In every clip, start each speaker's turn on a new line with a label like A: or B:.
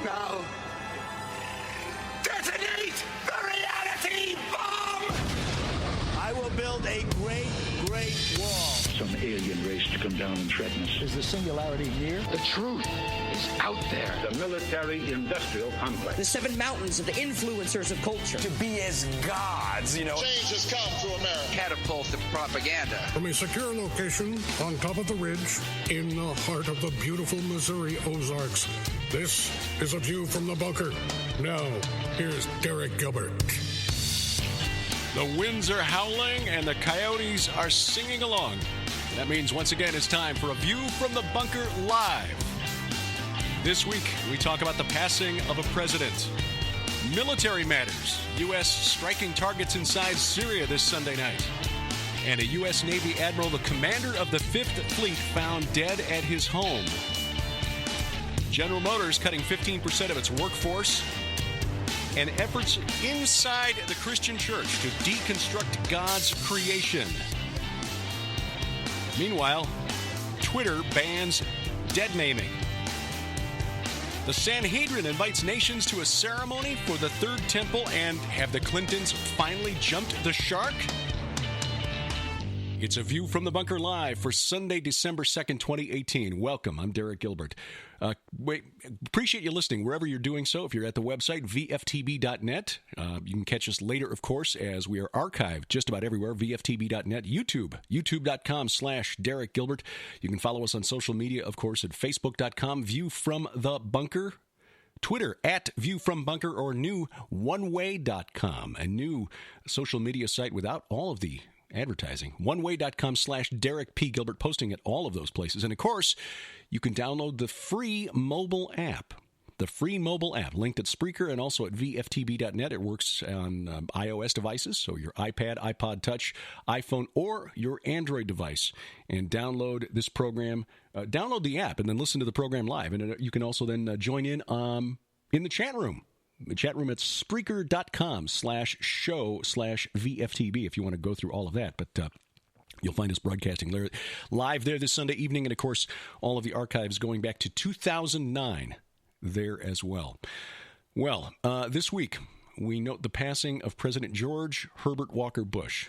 A: now. Detonate the reality bomb!
B: I will build a great, great wall.
C: Some alien race to come down and threaten us.
D: Is the singularity near?
A: The truth is out there.
C: The military-industrial complex.
E: The 7 mountains of the influencers of culture.
B: To be as gods, you know.
F: Change has come to America.
A: Catapult of propaganda.
G: From a secure location on top of the ridge in the heart of the beautiful Missouri Ozarks, this is A View from the Bunker. Now, here's Derek Gilbert.
H: The winds are howling and the coyotes are singing along. That means once again it's time for A View from the Bunker Live. This week we talk about the passing of a president, military matters, U.S. striking targets inside Syria this Sunday night, and a U.S. Navy Admiral, the commander of the 5th Fleet, found dead at his home. General Motors cutting 15% of its workforce, and efforts inside the Christian church to deconstruct God's creation. Meanwhile, Twitter bans dead naming. The Sanhedrin invites nations to a ceremony for the Third Temple, and have the Clintons finally jumped the shark? It's A View from the Bunker Live for Sunday, December 2nd, 2018. Welcome. I'm Derek Gilbert. Appreciate you listening wherever you're doing so. If you're at the website, VFTB.net, you can catch us later, of course, as we are archived just about everywhere, VFTB.net, YouTube.com/Derek Gilbert. You can follow us on social media, of course, at Facebook.com, View from the Bunker. Twitter, at View from Bunker, or new oneway.com, a new social media site without all of the advertising. oneway.com/Derek P. Gilbert, posting at all of those places. And of course, you can download the free mobile app. The free mobile app, linked at Spreaker and also at VFTB.net. It works on iOS devices, so your iPad, iPod Touch, iPhone, or your Android device. And download this program, download the app, and then listen to the program live. And you can also then join in the chat room. The chat room at Spreaker.com/show/VFTB if you want to go through all of that. But you'll find us broadcasting live there this Sunday evening. And, of course, all of the archives going back to 2009 there as well. Well, this week we note the passing of President George Herbert Walker Bush.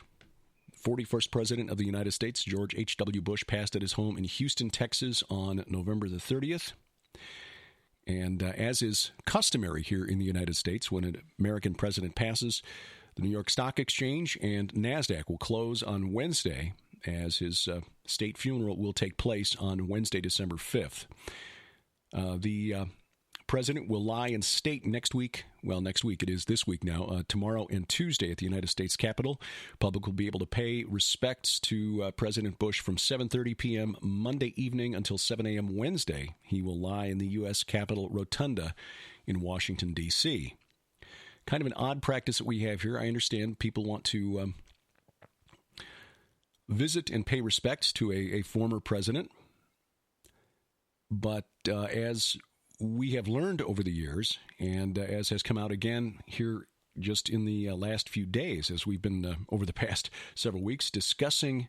H: 41st President of the United States, George H.W. Bush, passed at his home in Houston, Texas on November the 30th. And as is customary here in the United States, when an American president passes, the New York Stock Exchange and NASDAQ will close on Wednesday, as his state funeral will take place on Wednesday, December 5th. The president will lie in state next week. Well, next week, it is this week now, tomorrow and Tuesday at the United States Capitol. Public will be able to pay respects to President Bush from 7:30 p.m. Monday evening until 7 a.m. Wednesday. He will lie in the U.S. Capitol Rotunda in Washington, D.C. Kind of an odd practice that we have here. I understand people want to visit and pay respects to a former president, but as we have learned over the years, and as has come out again here just in the last few days, as we've been over the past several weeks discussing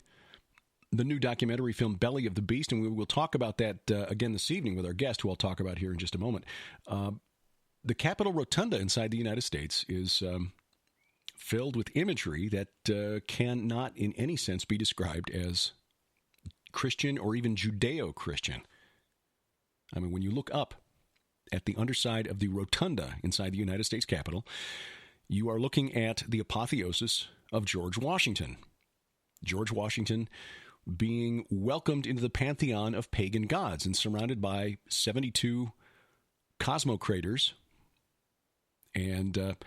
H: the new documentary film Belly of the Beast, and we will talk about that again this evening with our guest, who I'll talk about here in just a moment. The Capitol Rotunda inside the United States is filled with imagery that cannot in any sense be described as Christian or even Judeo-Christian. I mean, when you look up at the underside of the rotunda inside the United States Capitol, you are looking at the apotheosis of George Washington. George Washington being welcomed into the pantheon of pagan gods and surrounded by 72 cosmocraters. And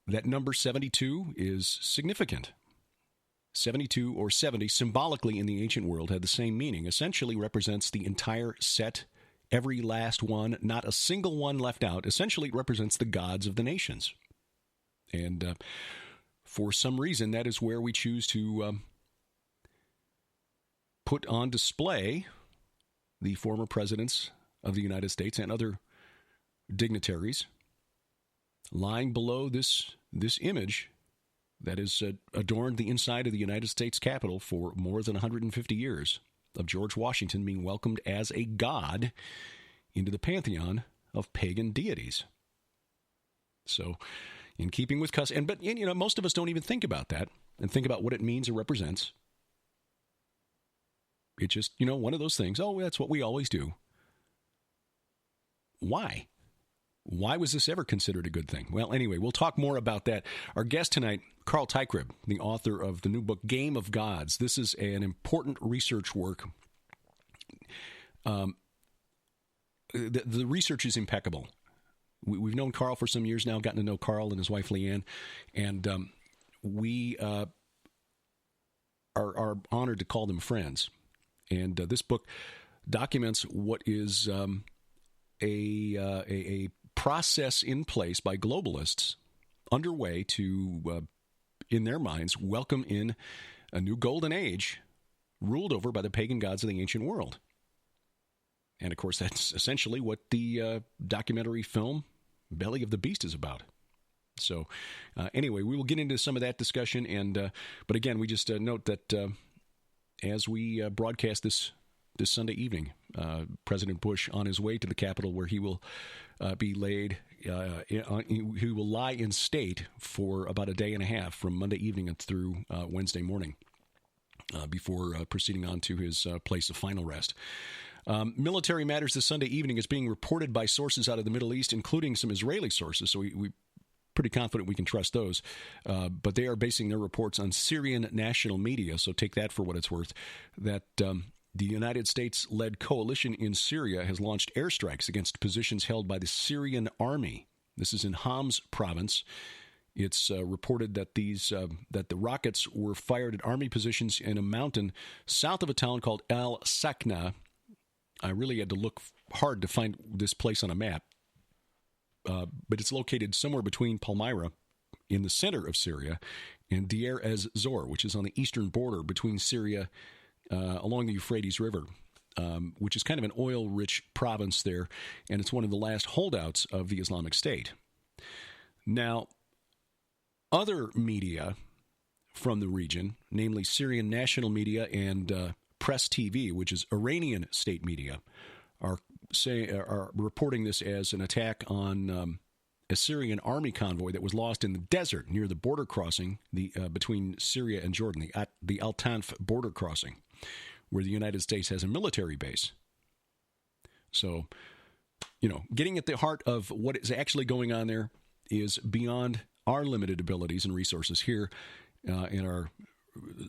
H: that number 72 is significant. 72 or 70 symbolically in the ancient world had the same meaning. Essentially represents the entire set. Every last one, not a single one left out, essentially represents the gods of the nations. And for some reason, that is where we choose to put on display the former presidents of the United States and other dignitaries lying below this image that has adorned the inside of the United States Capitol for more than 150 years. Of George Washington being welcomed as a god into the pantheon of pagan deities. So, in keeping with custom, but most of us don't even think about that and think about what it means or represents. It's just, one of those things. Oh, that's what we always do. Why? Why was this ever considered a good thing? Well, anyway, we'll talk more about that. Our guest tonight, Carl Teichrib, the author of the new book, Game of Gods. This is an important research work. The research is impeccable. We've known Carl for some years now, gotten to know Carl and his wife, Leanne, and we are honored to call them friends. And this book documents what is a process in place by globalists underway to, in their minds, welcome in a new golden age ruled over by the pagan gods of the ancient world. And, of course, that's essentially what the documentary film Belly of the Beast is about. So, anyway, we will get into some of that discussion. And but again, we just note that as we broadcast this Sunday evening, President Bush on his way to the Capitol, where he will be laid, he will lie in state for about a day and a half from Monday evening through Wednesday morning, before proceeding on to his place of final rest. Military matters this Sunday evening is being reported by sources out of the Middle East, including some Israeli sources, so we pretty confident we can trust those. But they are basing their reports on Syrian national media, so take that for what it's worth, that the United States-led coalition in Syria has launched airstrikes against positions held by the Syrian army. This is in Homs province. It's reported that that the rockets were fired at army positions in a mountain south of a town called Al-Sakna. I really had to look hard to find this place on a map, but it's located somewhere between Palmyra, in the center of Syria, and Deir ez-Zor, which is on the eastern border between Syria along the Euphrates River, which is kind of an oil-rich province there, and it's one of the last holdouts of the Islamic State. Now, other media from the region, namely Syrian national media and Press TV, which is Iranian state media, are reporting this as an attack on a Syrian army convoy that was lost in the desert near the border crossing between Syria and Jordan, the Al-Tanf border crossing, where the United States has a military base. So, getting at the heart of what is actually going on there is beyond our limited abilities and resources here in our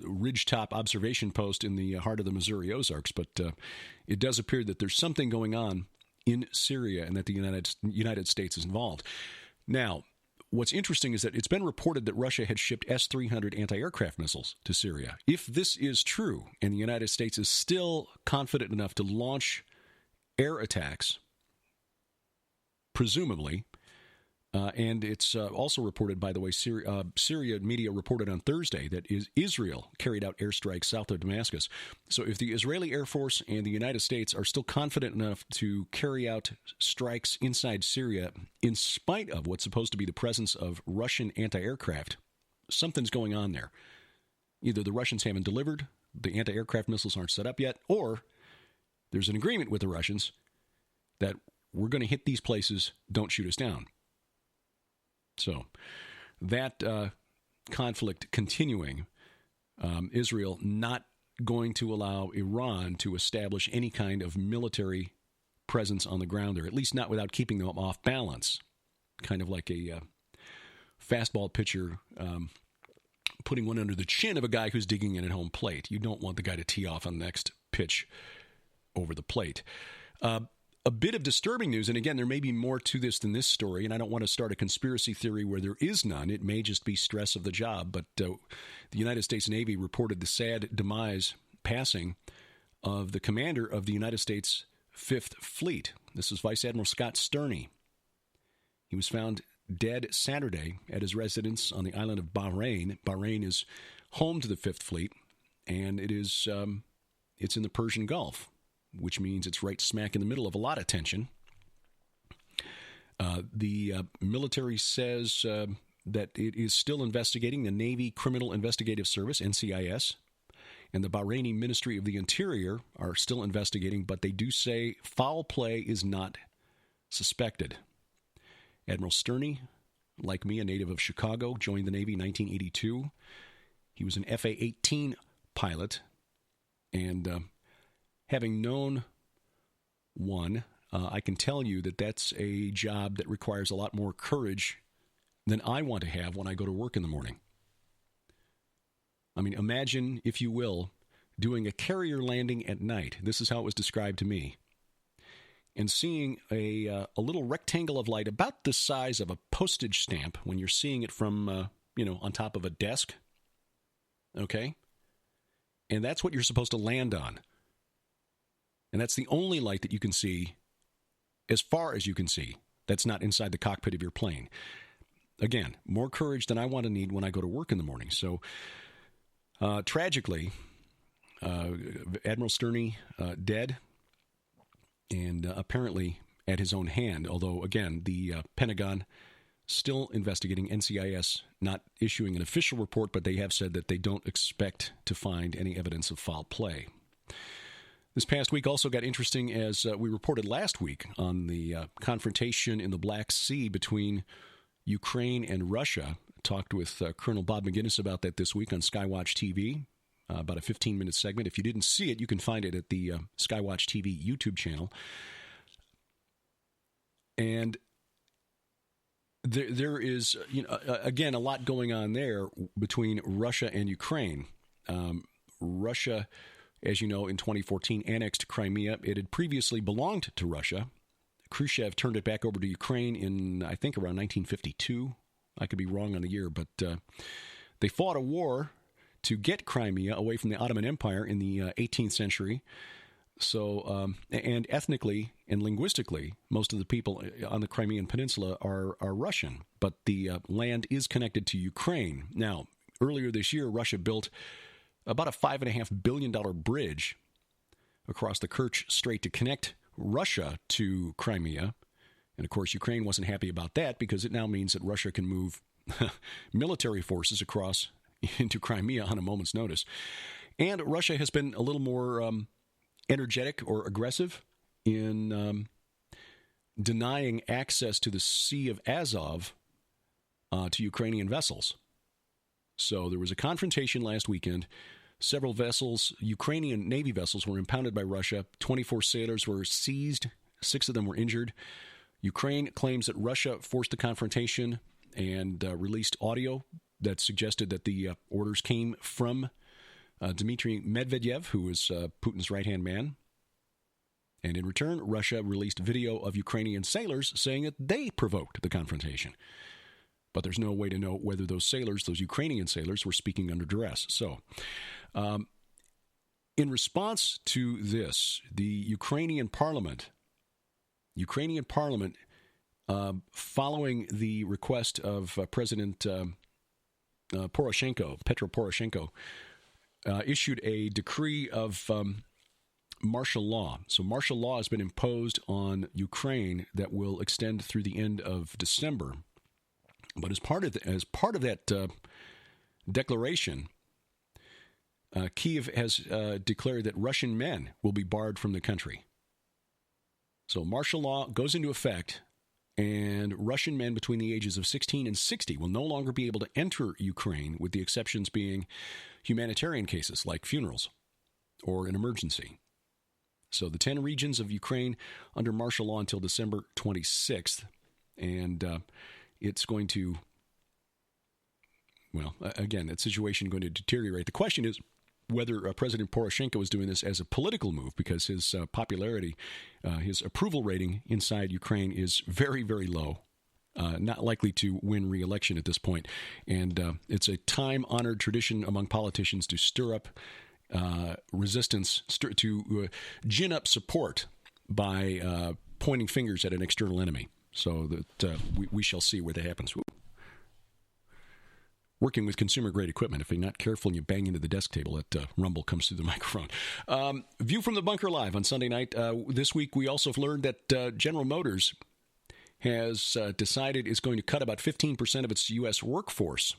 H: ridgetop observation post in the heart of the Missouri Ozarks, but it does appear that there's something going on in Syria and that the United States is involved. Now, what's interesting is that it's been reported that Russia had shipped S-300 anti-aircraft missiles to Syria. If this is true, and the United States is still confident enough to launch air attacks, presumably, and it's also reported, by the way, Syria media reported on Thursday that Israel carried out airstrikes south of Damascus. So if the Israeli Air Force and the United States are still confident enough to carry out strikes inside Syria, in spite of what's supposed to be the presence of Russian anti-aircraft, something's going on there. Either the Russians haven't delivered, the anti-aircraft missiles aren't set up yet, or there's an agreement with the Russians that we're going to hit these places, don't shoot us down. So that conflict continuing, Israel not going to allow Iran to establish any kind of military presence on the ground there, at least not without keeping them off balance, kind of like a fastball pitcher putting one under the chin of a guy who's digging in at home plate. You don't want the guy to tee off on the next pitch over the plate. A bit of disturbing news, and again, there may be more to this than this story, and I don't want to start a conspiracy theory where there is none. It may just be stress of the job, but the United States Navy reported the sad passing of the commander of the United States Fifth Fleet. This is Vice Admiral Scott Sterney. He was found dead Saturday at his residence on the island of Bahrain. Bahrain is home to the Fifth Fleet, and it's in the Persian Gulf, which means it's right smack in the middle of a lot of tension. The military says that it is still investigating. The Navy Criminal Investigative Service, NCIS, and the Bahraini Ministry of the Interior are still investigating, but they do say foul play is not suspected. Admiral Sterney, like me, a native of Chicago, joined the Navy in 1982. He was an FA-18 pilot, and having known one, I can tell you that that's a job that requires a lot more courage than I want to have when I go to work in the morning. I mean, imagine, if you will, doing a carrier landing at night. This is how it was described to me. And seeing a little rectangle of light about the size of a postage stamp when you're seeing it from, on top of a desk. Okay? And that's what you're supposed to land on. And that's the only light that you can see as far as you can see. That's not inside the cockpit of your plane. Again, more courage than I want to need when I go to work in the morning. So, tragically, Admiral Sterney dead, and apparently at his own hand. Although, again, the Pentagon still investigating, NCIS not issuing an official report, but they have said that they don't expect to find any evidence of foul play. This past week also got interesting as we reported last week on the confrontation in the Black Sea between Ukraine and Russia. Talked with Colonel Bob McGinnis about that this week on Skywatch TV, about a 15-minute segment. If you didn't see it, you can find it at the Skywatch TV YouTube channel. And there is, again, a lot going on there between Russia and Ukraine. Russia, as you know, in 2014 annexed Crimea. It had previously belonged to Russia. Khrushchev turned it back over to Ukraine in, I think, around 1952. I could be wrong on the year, but they fought a war to get Crimea away from the Ottoman Empire in the 18th century. So, and ethnically and linguistically, most of the people on the Crimean Peninsula are Russian, but the land is connected to Ukraine. Now, earlier this year, Russia built about a $5.5 billion bridge across the Kerch Strait to connect Russia to Crimea. And, of course, Ukraine wasn't happy about that because it now means that Russia can move military forces across into Crimea on a moment's notice. And Russia has been a little more energetic or aggressive in denying access to the Sea of Azov to Ukrainian vessels. So there was a confrontation last weekend. Several vessels, Ukrainian Navy vessels, were impounded by Russia. 24 sailors were seized. 6 of them were injured. Ukraine claims that Russia forced the confrontation and released audio that suggested that the orders came from Dmitry Medvedev, who is Putin's right-hand man. And in return, Russia released video of Ukrainian sailors saying that they provoked the confrontation. But there's no way to know whether those sailors, those Ukrainian sailors, were speaking under duress. So, in response to this, the Ukrainian Parliament, following the request of President Poroshenko, Petro Poroshenko, issued a decree of martial law. So martial law has been imposed on Ukraine that will extend through the end of December. But as part of that declaration, Kyiv has declared that Russian men will be barred from the country. So martial law goes into effect, and Russian men between the ages of 16 and 60 will no longer be able to enter Ukraine, with the exceptions being humanitarian cases like funerals or an emergency. So the 10 regions of Ukraine under martial law until December 26th, and it's going to, well, again, that situation going to deteriorate. The question is whether President Poroshenko is doing this as a political move, because his popularity, his approval rating inside Ukraine is very, very low. Not likely to win re-election at this point. And it's a time-honored tradition among politicians to stir up resistance, to gin up support by pointing fingers at an external enemy. So that we shall see where that happens. Woo. Working with consumer-grade equipment. If you're not careful and you bang into the desk table, that rumble comes through the microphone. View from the Bunker Live on Sunday night. This week, we also learned that General Motors has decided it's going to cut about 15% of its U.S. workforce.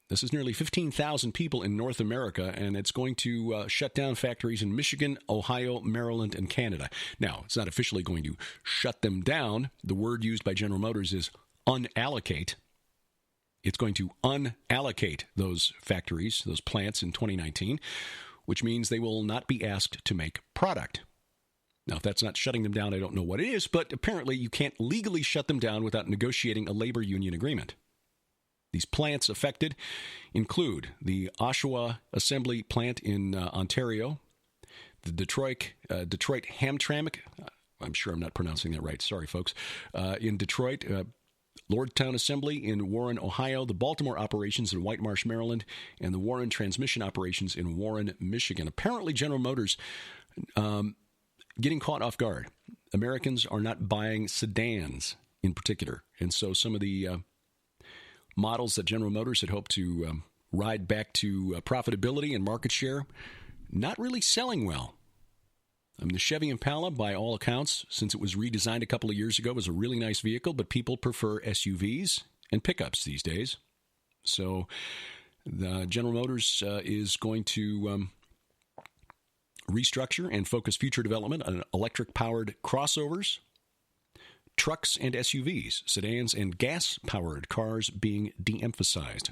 H: This is nearly 15,000 people in North America, and it's going to shut down factories in Michigan, Ohio, Maryland, and Canada. Now, it's not officially going to shut them down. The word used by General Motors is unallocate. It's going to unallocate those factories, those plants in 2019, which means they will not be asked to make product. Now, if that's not shutting them down, I don't know what it is, but apparently you can't legally shut them down without negotiating a labor union agreement. These plants affected include the Oshawa Assembly Plant in Ontario, the Detroit Hamtramck, I'm sure I'm not pronouncing that right, sorry folks, in Detroit, Lordstown Assembly in Warren, Ohio, the Baltimore operations in White Marsh, Maryland, and the Warren Transmission operations in Warren, Michigan. Apparently, General Motors getting caught off guard. Americans are not buying sedans in particular, and so some of the models that General Motors had hoped to ride back to profitability and market share, not really selling well. I mean, the Chevy Impala, by all accounts, since it was redesigned a couple of years ago, was a really nice vehicle, but people prefer SUVs and pickups these days. So the General Motors is going to restructure and focus future development on electric-powered crossovers, trucks and SUVs, sedans, and gas-powered cars being de-emphasized.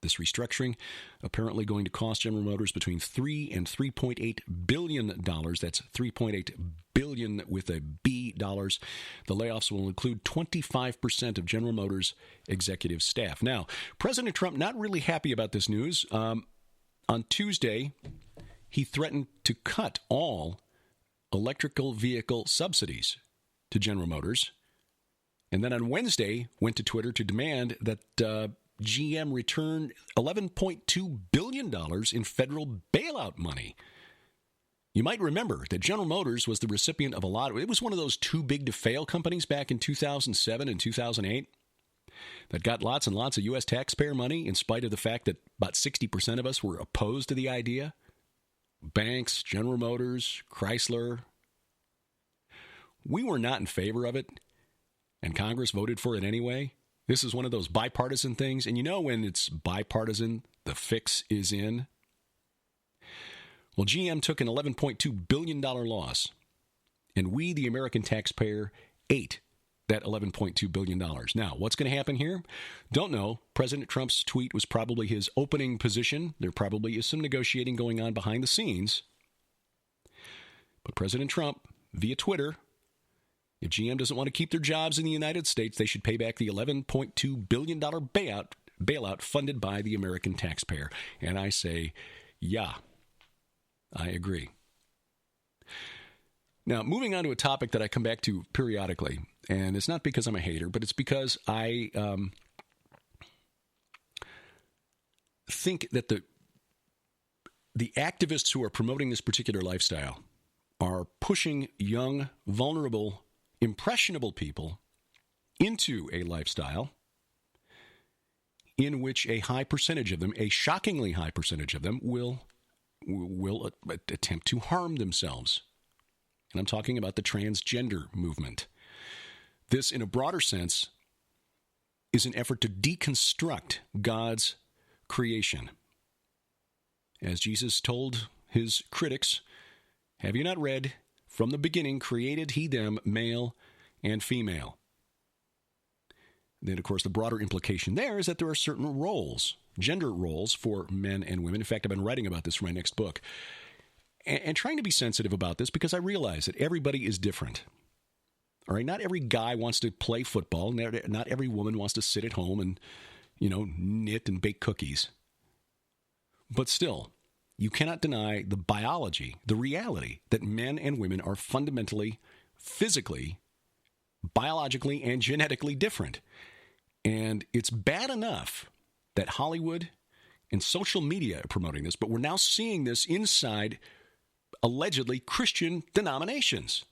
H: This restructuring apparently going to cost General Motors between $3 and $3.8 billion. That's $3.8 billion with a B dollars. The layoffs will include 25% of General Motors' executive staff. Now, President Trump not really happy about this news. On Tuesday, he threatened to cut all electrical vehicle subsidies to General Motors. And then on Wednesday, went to Twitter to demand that GM return $11.2 billion in federal bailout money. You might remember that General Motors was the recipient of a lot. It was one of those too big to fail companies back in 2007 and 2008 that got lots and lots of U.S. taxpayer money in spite of the fact that about 60% of us were opposed to the idea. Banks, General Motors, Chrysler. We were not in favor of it, and Congress voted for it anyway. This is one of those bipartisan things, and you know when it's bipartisan, the fix is in. Well, GM took an $11.2 billion loss, and we, the American taxpayer, ate that $11.2 billion. Now, what's going to happen here? Don't know. President Trump's tweet was probably his opening position. There probably is some negotiating going on behind the scenes. But President Trump, via Twitter, if GM doesn't want to keep their jobs in the United States, they should pay back the $11.2 billion bailout funded by the American taxpayer. And I say, yeah, I agree. Now, moving on to a topic that I come back to periodically, and it's not because I'm a hater, but it's because I think that the activists who are promoting this particular lifestyle are pushing young, vulnerable, impressionable people into a lifestyle in which a high percentage of them, a shockingly high percentage of them, will attempt to harm themselves. And I'm talking about the transgender movement. This, in a broader sense, is an effort to deconstruct God's creation. As Jesus told his critics, have you not read, from the beginning created he them male and female? Then, of course, the broader implication there is that there are certain roles, gender roles for men and women. In fact, I've been writing about this for my next book. And trying to be sensitive about this because I realize that everybody is different. All right, not every guy wants to play football. Not every woman wants to sit at home and, knit and bake cookies. But still, you cannot deny the biology, the reality that men and women are fundamentally, physically, biologically, and genetically different. And it's bad enough that Hollywood and social media are promoting this, but we're now seeing this inside allegedly Christian denominations.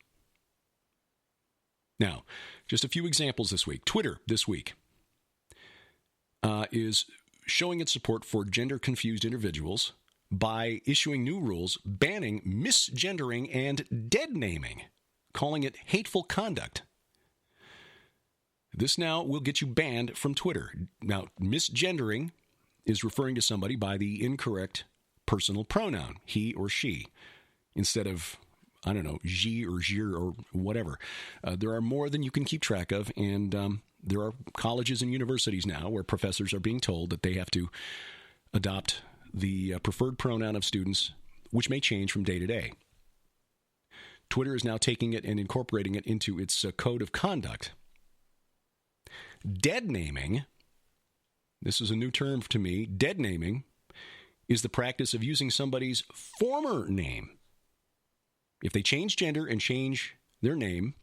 H: Now, just a few examples this week. Twitter this week is showing its support for gender-confused individuals by issuing new rules banning misgendering and dead-naming, calling it hateful conduct. This now will get you banned from Twitter. Now, misgendering is referring to somebody by the incorrect personal pronoun, he or she, instead of, I don't know, je or jir or whatever. There are more than you can keep track of, and there are colleges and universities now where professors are being told that they have to adopt the preferred pronoun of students, which may change from day to day. Twitter is now taking it and incorporating it into its code of conduct. Dead naming, this is a new term to me, dead naming is the practice of using somebody's former name. If they change gender and change their name,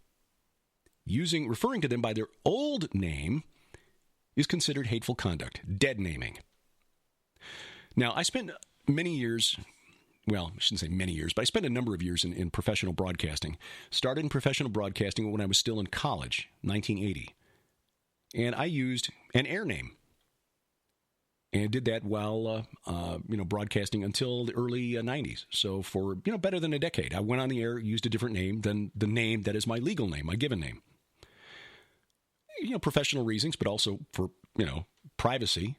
H: referring to them by their old name is considered hateful conduct, dead naming. Now, I spent many years, well, I shouldn't say many years, but I spent a number of years in professional broadcasting. Started in professional broadcasting when I was still in college, 1980. And I used an air name. And did that while, broadcasting until the early 90s. So for, better than a decade. I went on the air, used a different name than the name that is my legal name, my given name. Professional reasons, but also for, privacy.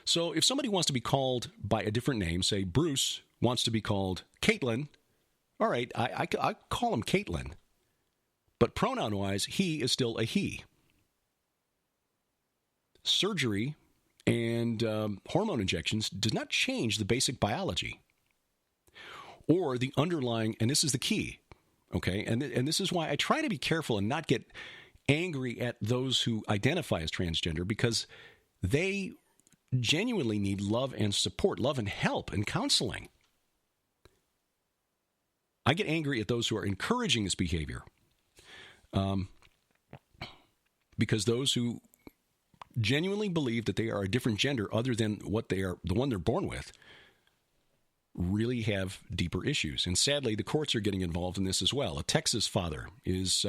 H: So if somebody wants to be called by a different name, say Bruce wants to be called Caitlin, all right, I call him Caitlin. But pronoun-wise, he is still a he. Surgery and hormone injections does not change the basic biology or the underlying, and this is the key, okay? And this is why I try to be careful and not get angry at those who identify as transgender, because they genuinely need love and support, love and help and counseling. I get angry at those who are encouraging this behavior, because those who genuinely believe that they are a different gender other than what they are, the one they're born with, really have deeper issues. And sadly, the courts are getting involved in this as well. A Texas father is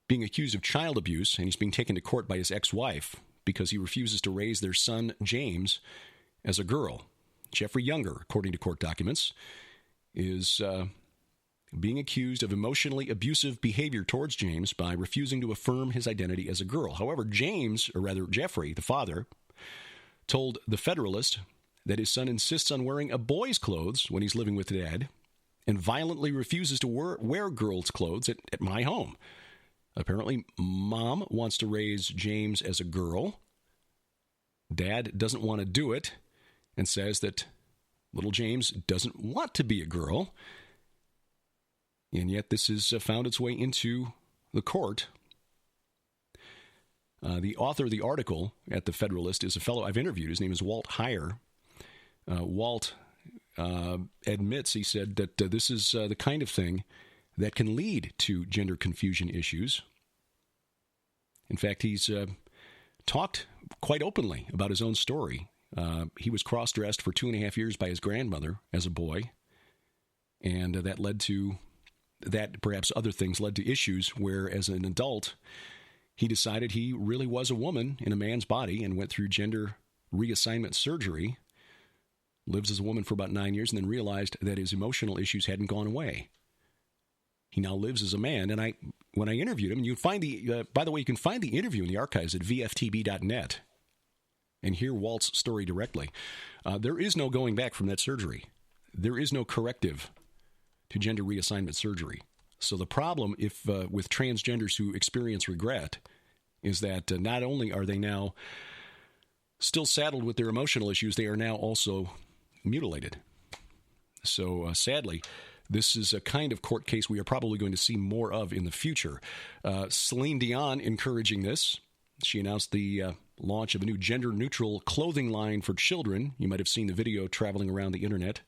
H: being accused of child abuse, and he's being taken to court by his ex-wife because he refuses to raise their son, James, as a girl. Jeffrey Younger, according to court documents, is being accused of emotionally abusive behavior towards James by refusing to affirm his identity as a girl. However, Jeffrey, the father, told The Federalist that his son insists on wearing a boy's clothes when he's living with dad and violently refuses to wear girls' clothes at my home. Apparently, mom wants to raise James as a girl. Dad doesn't want to do it and says that little James doesn't want to be a girl. And yet this has found its way into the court. The author of the article at The Federalist is a fellow I've interviewed. His name is Walt Heyer. Walt admits, he said, that this is the kind of thing that can lead to gender confusion issues. In fact, he's talked quite openly about his own story. He was cross-dressed for 2.5 years by his grandmother as a boy, and that perhaps other things led to issues where, as an adult, he decided he really was a woman in a man's body and went through gender reassignment surgery, lives as a woman for about 9 years, and then realized that his emotional issues hadn't gone away. He now lives as a man, and when I interviewed him, you find by the way, you can find the interview in the archives at VFTB.net and hear Walt's story directly. There is no going back from that surgery. There is no corrective to gender reassignment surgery. So the problem with transgenders who experience regret is that not only are they now still saddled with their emotional issues, they are now also mutilated. So sadly, this is a kind of court case we are probably going to see more of in the future. Celine Dion encouraging this. She announced the launch of a new gender-neutral clothing line for children. You might have seen the video traveling around the internet.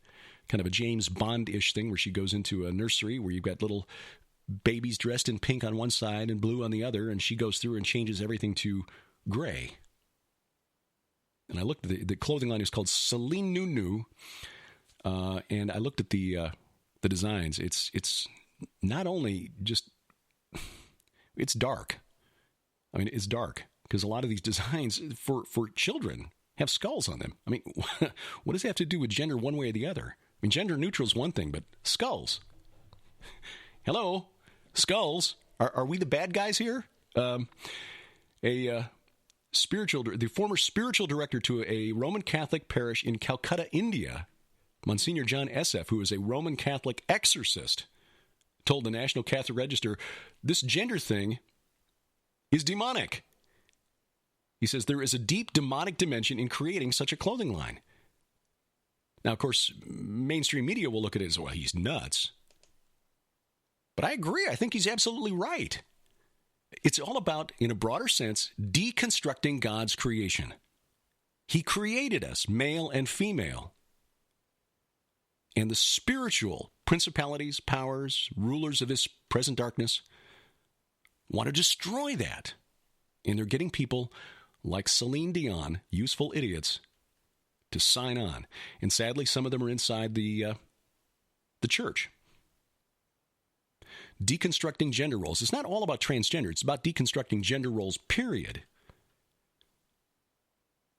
H: Kind of a James Bond-ish thing where she goes into a nursery where you've got little babies dressed in pink on one side and blue on the other, and she goes through and changes everything to gray. And I looked at the clothing line is called Celine Nunu, and I looked at the designs. It's not only just, it's dark. I mean, it's dark because a lot of these designs for children have skulls on them. I mean, what does it have to do with gender one way or the other? I mean, gender neutral is one thing, but skulls. Hello, skulls. Are we the bad guys here? A the former spiritual director to a Roman Catholic parish in Calcutta, India, Monsignor John SF, who is a Roman Catholic exorcist, told the National Catholic Register, this gender thing is demonic. He says there is a deep demonic dimension in creating such a clothing line. Now, of course, mainstream media will look at it as, well, he's nuts. But I agree. I think he's absolutely right. It's all about, in a broader sense, deconstructing God's creation. He created us, male and female. And the spiritual principalities, powers, rulers of this present darkness want to destroy that. And they're getting people like Celine Dion, useful idiots, to sign on. And sadly, some of them are inside the church. Deconstructing gender roles. It's not all about transgender. It's about deconstructing gender roles, period.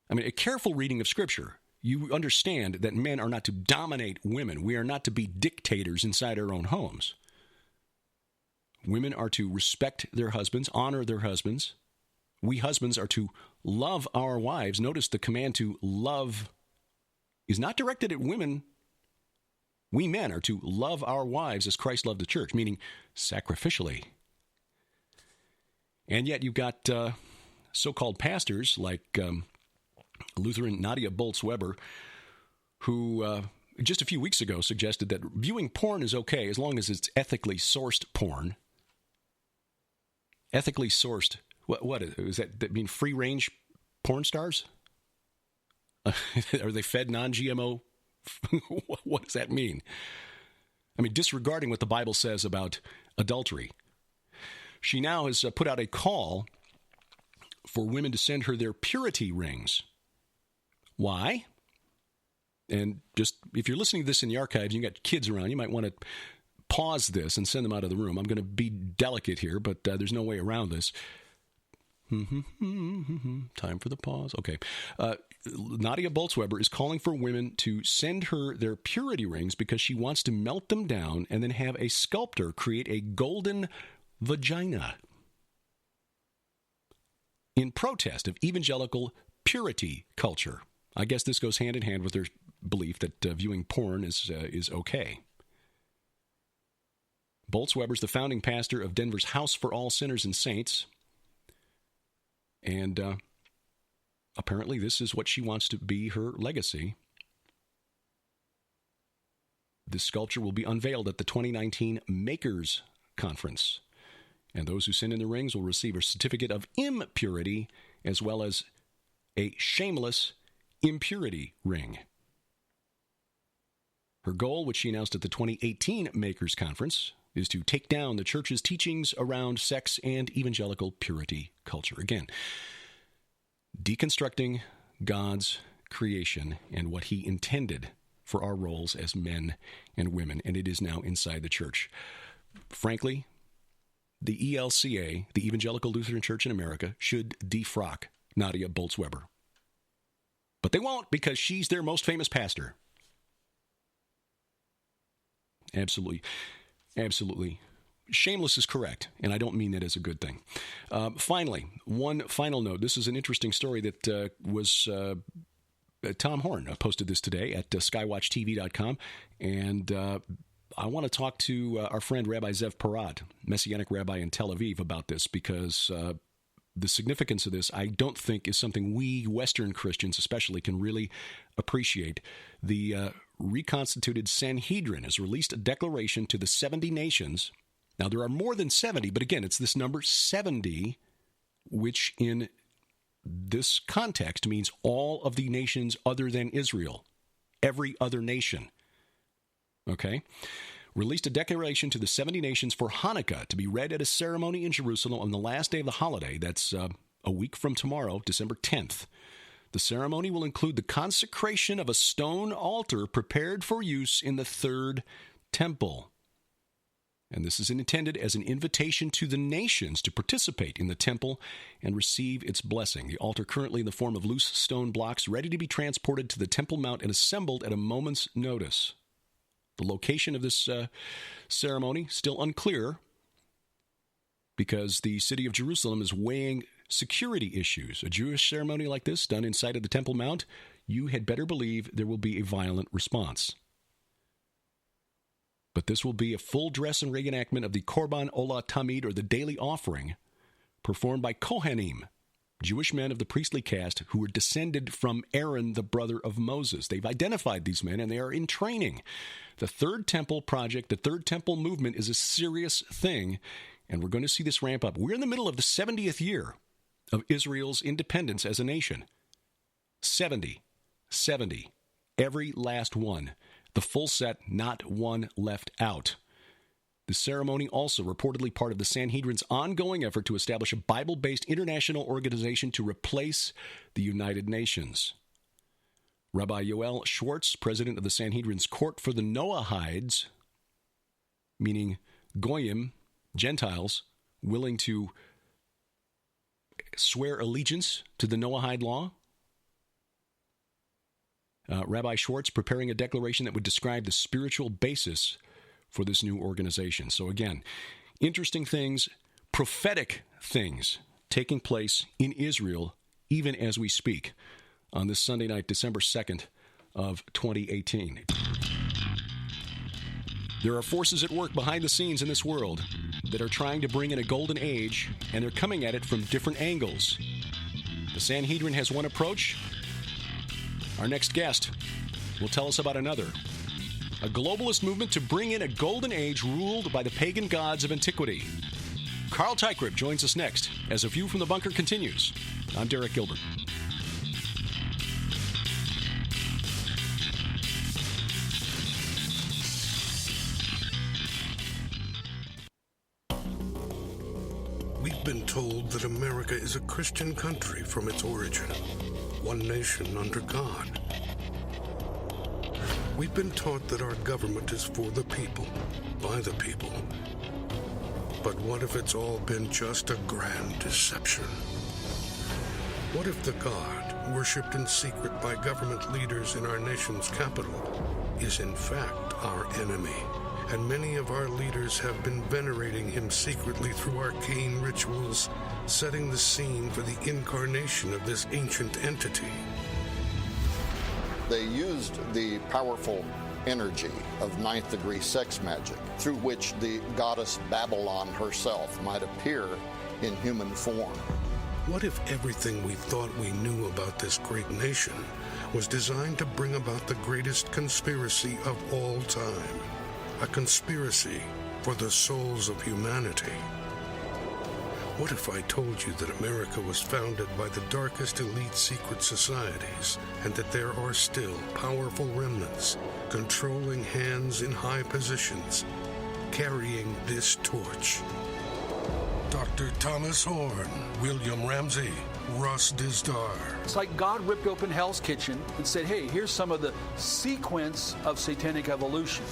H: I mean, a careful reading of Scripture, you understand that men are not to dominate women. We are not to be dictators inside our own homes. Women are to respect their husbands, honor their husbands. We husbands are to love our wives. Notice the command to love is not directed at women. We men are to love our wives as Christ loved the church, meaning sacrificially. And yet you've got so-called pastors like Lutheran Nadia Bolz-Weber, who just a few weeks ago suggested that viewing porn is okay as long as it's ethically sourced porn. Ethically sourced. What is that? That mean free-range porn stars? Are they fed non-GMO? What does that mean? I mean, disregarding what the Bible says about adultery. She now has put out a call for women to send her their purity rings. Why? And just, if you're listening to this in the archives, you got kids around, you might want to pause this and send them out of the room. I'm going to be delicate here, but there's no way around this. Time for the pause. Okay. Nadia Bolz-Weber is calling for women to send her their purity rings because she wants to melt them down and then have a sculptor create a golden vagina in protest of evangelical purity culture. I guess this goes hand in hand with their belief that viewing porn is okay. Bolz-Weber's the founding pastor of Denver's House for All Sinners and Saints. And apparently this is what she wants to be her legacy. This sculpture will be unveiled at the 2019 Makers Conference. And those who send in the rings will receive a certificate of impurity as well as a shameless impurity ring. Her goal, which she announced at the 2018 Makers Conference, is to take down the church's teachings around sex and evangelical purity culture. Again, deconstructing God's creation and what he intended for our roles as men and women, and it is now inside the church. Frankly, the ELCA, the Evangelical Lutheran Church in America, should defrock Nadia Bolz-Weber. But they won't, because she's their most famous pastor. Absolutely. Absolutely. Shameless is correct, and I don't mean that as a good thing. Finally, one final note. This is an interesting story that was Tom Horn posted this today at skywatchtv.com, and I want to talk to our friend Rabbi Zev Porat, Messianic rabbi in Tel Aviv, about this, because the significance of this, I don't think, is something we Western Christians especially can really appreciate. The reconstituted Sanhedrin has released a declaration to the 70 nations. Now, there are more than 70, but again, it's this number 70, which in this context means all of the nations other than Israel, every other nation. Okay? Released a declaration to the 70 nations for Hanukkah to be read at a ceremony in Jerusalem on the last day of the holiday. That's a week from tomorrow, December 10th. The ceremony will include the consecration of a stone altar prepared for use in the third temple. And this is intended as an invitation to the nations to participate in the temple and receive its blessing. The altar, currently in the form of loose stone blocks, ready to be transported to the Temple Mount and assembled at a moment's notice. The location of this ceremony, still unclear, because the city of Jerusalem is weighing security issues. A Jewish ceremony like this done inside of the Temple Mount, you had better believe there will be a violent response. But this will be a full dress and reenactment of the Korban Olah Tamid, or the daily offering, performed by Kohanim, Jewish men of the priestly caste who were descended from Aaron, the brother of Moses. They've identified these men, and they are in training. The Third Temple Project, the Third Temple movement, is a serious thing, and we're going to see this ramp up. We're in the middle of the 70th year of Israel's independence as a nation. 70. Every last one. The full set, not one left out. The ceremony also reportedly part of the Sanhedrin's ongoing effort to establish a Bible-based international organization to replace the United Nations. Rabbi Yoel Schwartz, president of the Sanhedrin's Court for the Noahides, meaning Goyim, Gentiles, willing to swear allegiance to the Noahide law. Rabbi Schwartz preparing a declaration that would describe the spiritual basis for this new organization. So again, interesting things, prophetic things taking place in Israel even as we speak on this Sunday night, December 2nd of 2018. There are forces at work behind the scenes in this world that are trying to bring in a golden age, and they're coming at it from different angles. The Sanhedrin has one approach. Our next guest will tell us about another. A globalist movement to bring in a golden age ruled by the pagan gods of antiquity. Carl Teichrib joins us next as A View from the Bunker continues. I'm Derek Gilbert.
G: We've been told that America is a Christian country from its origin, one nation under God. We've been taught that our government is for the people, by the people. But what if it's all been just a grand deception? What if the God, worshipped in secret by government leaders in our nation's capital, is in fact our enemy? And many of our leaders have been venerating him secretly through arcane rituals, setting the scene for the incarnation of this ancient entity.
D: They used the powerful energy of ninth-degree sex magic, through which the goddess Babylon herself might appear in human form.
G: What if everything we thought we knew about this great nation was designed to bring about the greatest conspiracy of all time? A conspiracy for the souls of humanity. What if I told you that America was founded by the darkest elite secret societies, and that there are still powerful remnants, controlling hands in high positions, carrying this torch? Dr. Thomas Horn, William Ramsey, Russ Dizdar.
F: It's like God ripped open Hell's Kitchen and said, hey, here's some of the sequence of satanic evolution.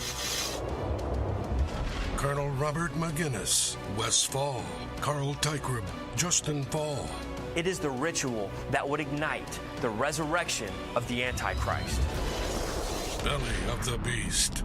G: Colonel Robert McGinnis, Wes Fall, Carl Teichrib, Justin Fall.
I: It is the ritual that would ignite the resurrection of the Antichrist.
G: Belly of the Beast.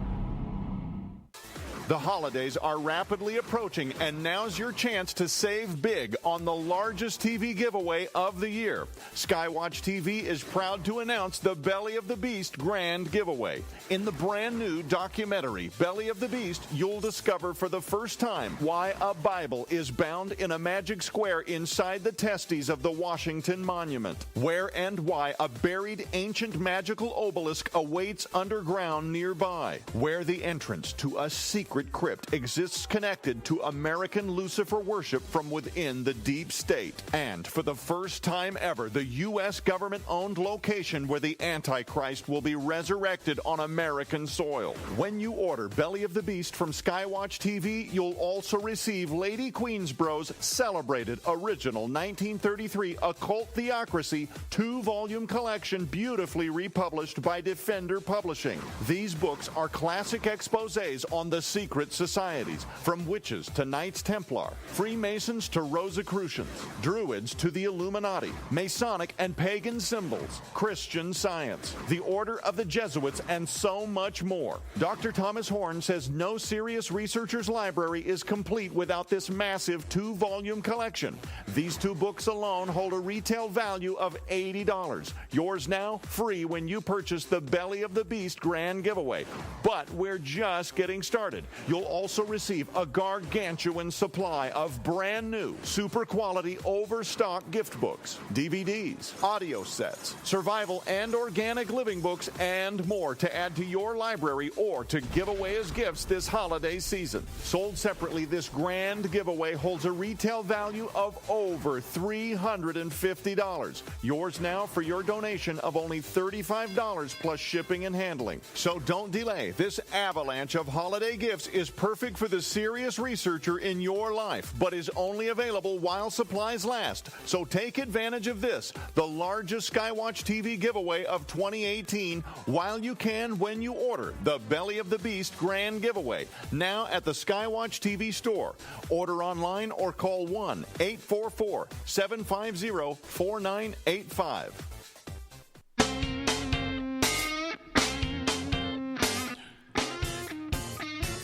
J: The holidays are rapidly approaching, and now's your chance to save big on the largest TV giveaway of the year. Skywatch TV is proud to announce the Belly of the Beast Grand Giveaway. In the brand new documentary, Belly of the Beast, you'll discover for the first time why a Bible is bound in a magic square inside the testes of the Washington Monument, where and why a buried ancient magical obelisk awaits underground nearby, where the entrance to a secret crypt exists connected to American Lucifer worship from within the deep state, and for the first time ever, the U.S. government-owned location where the Antichrist will be resurrected on American soil. When you order Belly of the Beast from Skywatch TV, you'll also receive Lady Queensborough's celebrated original 1933 Occult Theocracy 2-volume collection, beautifully republished by Defender Publishing. These books are classic exposés on the secret secret societies, from witches to Knights Templar, Freemasons to Rosicrucians, Druids to the Illuminati, Masonic and pagan symbols, Christian Science, the Order of the Jesuits, and so much more. Dr. Thomas Horn says no serious researcher's library is complete without this massive 2-volume collection. These 2 books alone hold a retail value of $80. Yours now, free when you purchase the Belly of the Beast Grand Giveaway. But we're just getting started. You'll also receive a gargantuan supply of brand new, super quality, overstock gift books, DVDs, audio sets, survival and organic living books, and more to add to your library or to give away as gifts this holiday season. Sold separately, this grand giveaway holds a retail value of over $350. Yours now for your donation of only $35 plus shipping and handling. So don't delay. This avalanche of holiday gifts is perfect for the serious researcher in your life, but is only available while supplies last. So take advantage of this, the largest Skywatch TV giveaway of 2018, while you can when you order the Belly of the Beast Grand Giveaway, now at the Skywatch TV store. Order online or call 1-844-750-4985.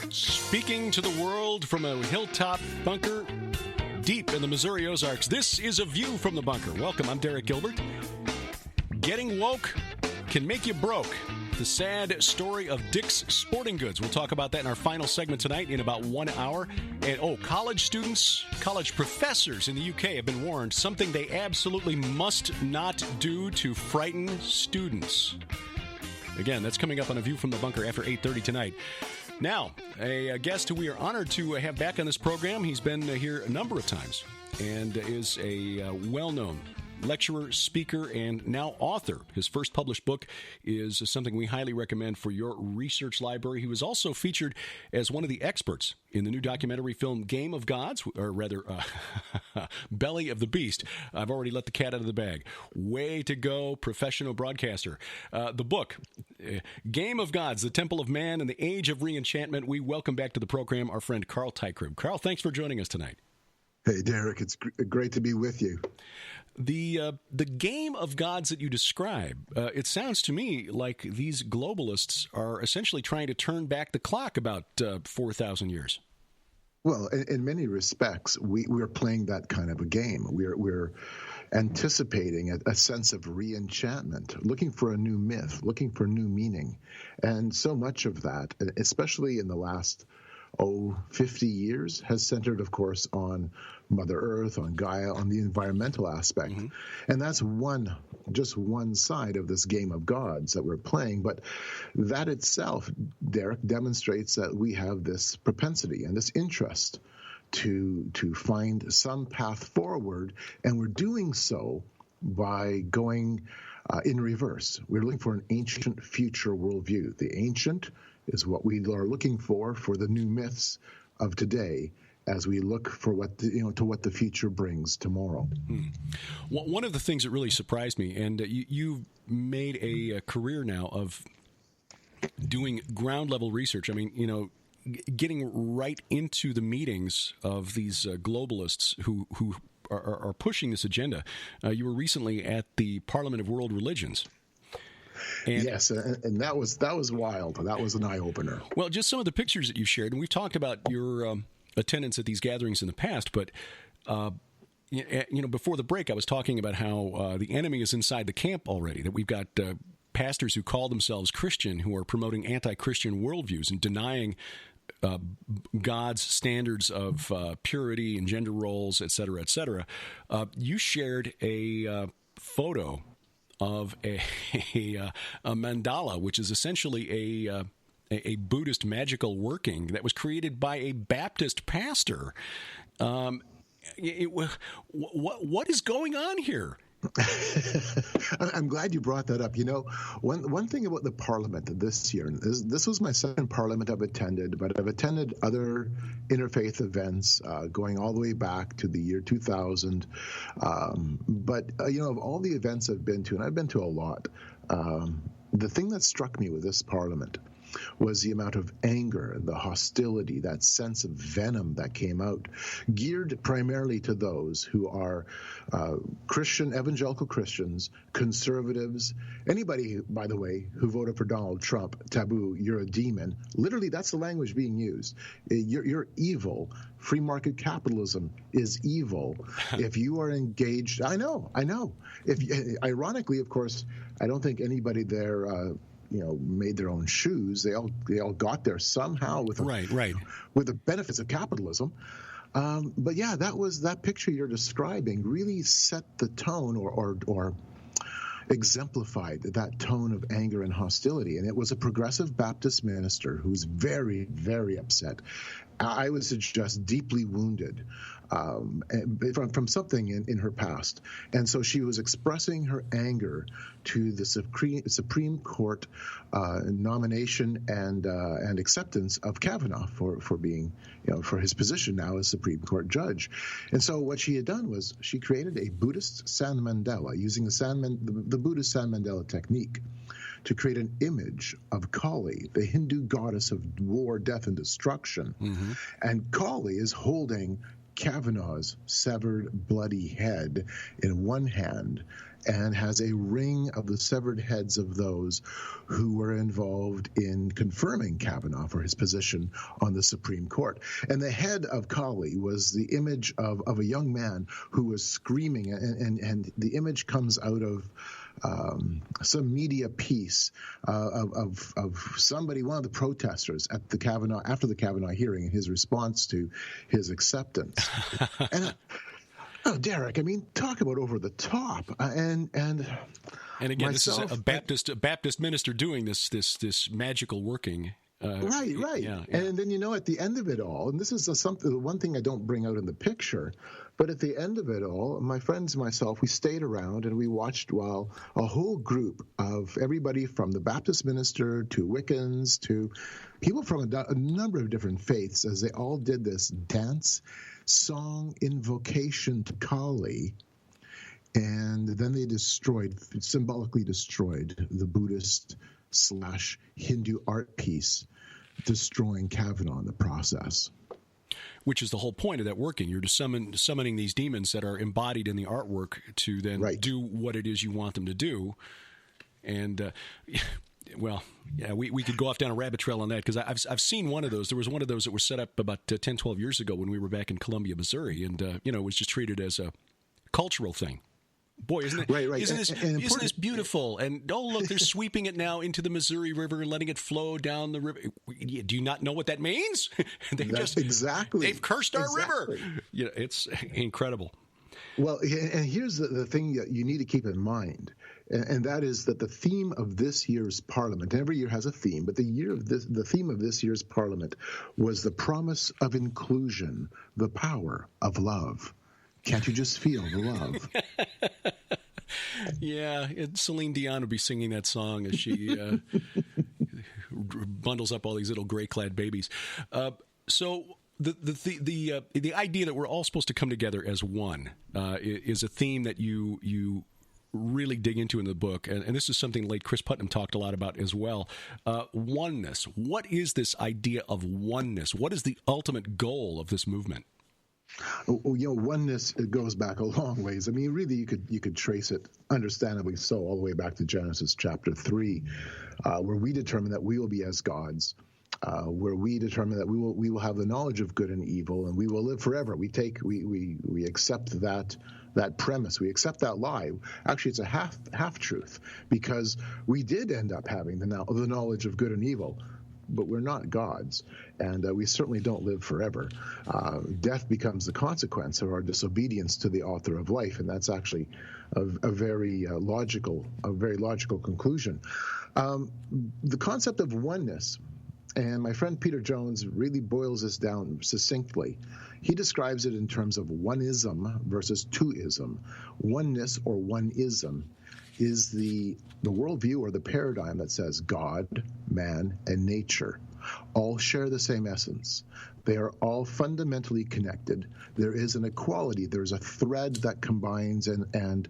H: Speaking to the world from a hilltop bunker deep in the Missouri Ozarks, this is A View from the Bunker. Welcome, I'm Derek Gilbert. Getting woke can make you broke. The sad story of Dick's Sporting Goods. We'll talk about that in our final segment tonight in about 1 hour. And, college students, college professors in the UK have been warned something they absolutely must not do to frighten students. Again, that's coming up on A View from the Bunker after 8:30 tonight. Now, a guest who we are honored to have back on this program. He's been here a number of times and is a well-known lecturer, speaker, and now author. His first published book is something we highly recommend for your research library. He was also featured as one of the experts in the new documentary film Game of Gods, or rather, Belly of the Beast. I've already let the cat out of the bag. Way to go, professional broadcaster. The book, Game of Gods, The Temple of Man and the Age of Re-enchantment. We welcome back to the program our friend Carl Teichrib. Carl, thanks for joining us tonight.
K: Hey, Derek, it's great to be with you.
H: The game of gods that you describe, it sounds to me like these globalists are essentially trying to turn back the clock about 4,000 years.
K: Well, in many respects, we're playing that kind of a game. We're anticipating a sense of re-enchantment, looking for a new myth, looking for new meaning. And so much of that, especially in the last 50 years, has centered, of course, on Mother Earth, on Gaia, on the environmental aspect. Mm-hmm. And that's just one side of this game of gods that we're playing. But that itself, Derek, demonstrates that we have this propensity and this interest to find some path forward, and we're doing so by going in reverse. We're looking for an ancient future worldview. The ancient is what we are looking for the new myths of today, as we look for what the future brings tomorrow.
H: Well, one of the things that really surprised me, and you've made a career now of doing ground level research. I mean, getting right into the meetings of these globalists who are pushing this agenda. You were recently at the Parliament of World Religions. And,
K: yes, and that was wild. That was an eye-opener.
H: Well, just some of the pictures that you shared, and we've talked about your attendance at these gatherings in the past, but before the break, I was talking about how the enemy is inside the camp already, that we've got pastors who call themselves Christian who are promoting anti-Christian worldviews and denying God's standards of purity and gender roles, et cetera, et cetera. You shared a photo of a mandala, which is essentially a Buddhist magical working that was created by a Baptist pastor. What is going on here?
K: I'm glad you brought that up. One thing about the Parliament this year, this was my second Parliament I've attended, but I've attended other interfaith events going all the way back to the year 2000. But of all the events I've been to, and I've been to a lot, the thing that struck me with this Parliament was the amount of anger, the hostility, that sense of venom that came out, geared primarily to those who are Christian, evangelical Christians, conservatives, anybody, by the way, who voted for Donald Trump, taboo, you're a demon. Literally, that's the language being used. You're evil. Free market capitalism is evil. If you are engaged, I know. Ironically, of course, I don't think anybody there made their own shoes. They all got there somehow with with the benefits of capitalism. But yeah, that picture you're describing really set the tone or exemplified that tone of anger and hostility. And it was a progressive Baptist minister who was very, very upset. I would suggest deeply wounded from something in her past. And so she was expressing her anger to the Supreme Court nomination and acceptance of Kavanaugh for being, for his position now as Supreme Court judge. And so what she had done was she created a Buddhist San Mandala using the Buddhist San Mandala technique to create an image of Kali, the Hindu goddess of war, death, and destruction. Mm-hmm. And Kali is holding Kavanaugh's severed, bloody head in one hand and has a ring of the severed heads of those who were involved in confirming Kavanaugh for his position on the Supreme Court. And the head of Kali was the image of a young man who was screaming, and the image comes out of some media piece of somebody, one of the protesters at after the Kavanaugh hearing, and his response to his acceptance. And Derek, I mean, talk about over the top. And again,
H: myself, this is a Baptist minister doing this magical working.
K: Right.
H: Yeah.
K: And then, at the end of it all, and this is the one thing I don't bring out in the picture, but at the end of it all, my friends and myself, we stayed around and we watched while a whole group of everybody from the Baptist minister to Wiccans to people from a number of different faiths, as they all did this dance song invocation to Kali. And then they symbolically destroyed the Buddhist/Hindu art piece, destroying Kavanaugh in the process.
H: Which is the whole point of that working. You're just summoning these demons that are embodied in the artwork to then do what it is you want them to do. And, we could go off down a rabbit trail on that, because I've seen one of those. There was one of those that was set up about 10, 12 years ago when we were back in Columbia, Missouri, and, it was just treated as a cultural thing. Boy, isn't it?
K: Right.
H: Isn't this beautiful? And look, they're sweeping it now into the Missouri River and letting it flow down the river. Do you not know what that means? They've cursed our river. It's incredible.
K: Well, and here's the thing that you need to keep in mind, and that is that the theme of this year's Parliament, every year has a theme, but the theme of this year's Parliament was the promise of inclusion, the power of love. Can't you just feel the love?
H: Yeah, Celine Dion would be singing that song as she bundles up all these little gray-clad babies. So the idea that we're all supposed to come together as one is a theme that you really dig into in the book, and this is something late Chris Putnam talked a lot about as well. Oneness. What is this idea of oneness? What is the ultimate goal of this movement?
K: Oneness, it goes back a long ways. I mean, really, you could trace it, understandably so, all the way back to Genesis chapter 3, where we determine that we will be as gods, where we determine that we will have the knowledge of good and evil, and we will live forever. We accept that premise. We accept that lie. Actually, it's a half truth, because we did end up having the knowledge of good and evil. But we're not gods, and we certainly don't live forever. Death becomes the consequence of our disobedience to the author of life, and that's actually a very logical conclusion. The concept of oneness, and my friend Peter Jones really boils this down succinctly. He describes it in terms of oneism versus twoism. Oneness or oneism is the worldview or the paradigm that says God, man, and nature all share the same essence. They are all fundamentally connected. There is an equality. There's a thread that combines and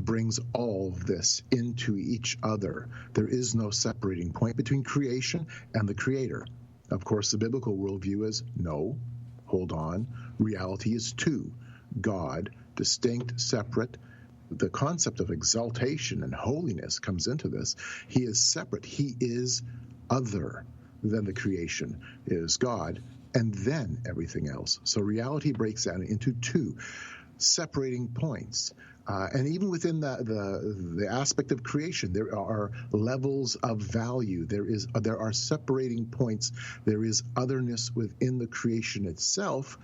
K: brings all of this into each other. There is no separating point between creation and the Creator. Of course, the biblical worldview is no, hold on, reality is two. God, distinct, separate. The concept of exaltation and holiness comes into this. He is separate. He is other than the creation is God, and then everything else. So reality breaks down into two separating points. And even within the aspect of creation, there are levels of value. There are separating points. There is otherness within the creation itself.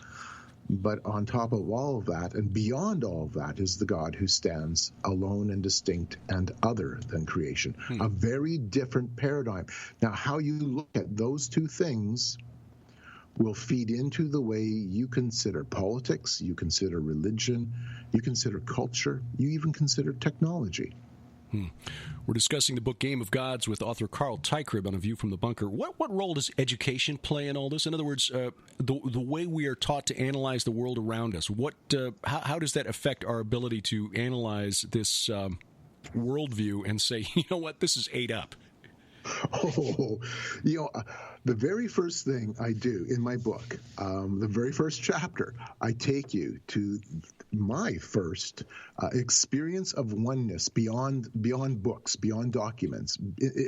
K: But on top of all of that, and beyond all of that, is the God who stands alone and distinct and other than creation. A very different paradigm. Now, how you look at those two things will feed into the way you consider politics, you consider religion, you consider culture, you even consider technology.
H: We're discussing the book Game of Gods with author Carl Teichrib on A View from the Bunker. What role does education play in all this? In other words, the way we are taught to analyze the world around us, how does that affect our ability to analyze this worldview and say, you know what, this is ate up?
K: The very first thing I do in my book, the very first chapter, I take you to my first experience of oneness beyond books, beyond documents,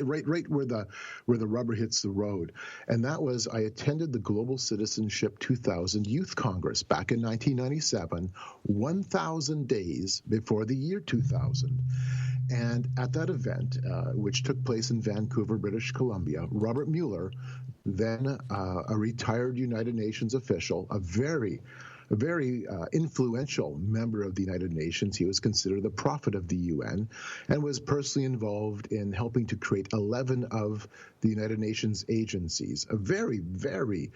K: right where the rubber hits the road. And that was, I attended the Global Citizenship 2000 Youth Congress back in 1997, 1,000 days before the year 2000. And at that event, which took place in Vancouver, British Columbia, Robert Mueller, then a retired United Nations official, a very influential member of the United Nations. He was considered the prophet of the UN and was personally involved in helping to create 11 of the United Nations agencies. A very, very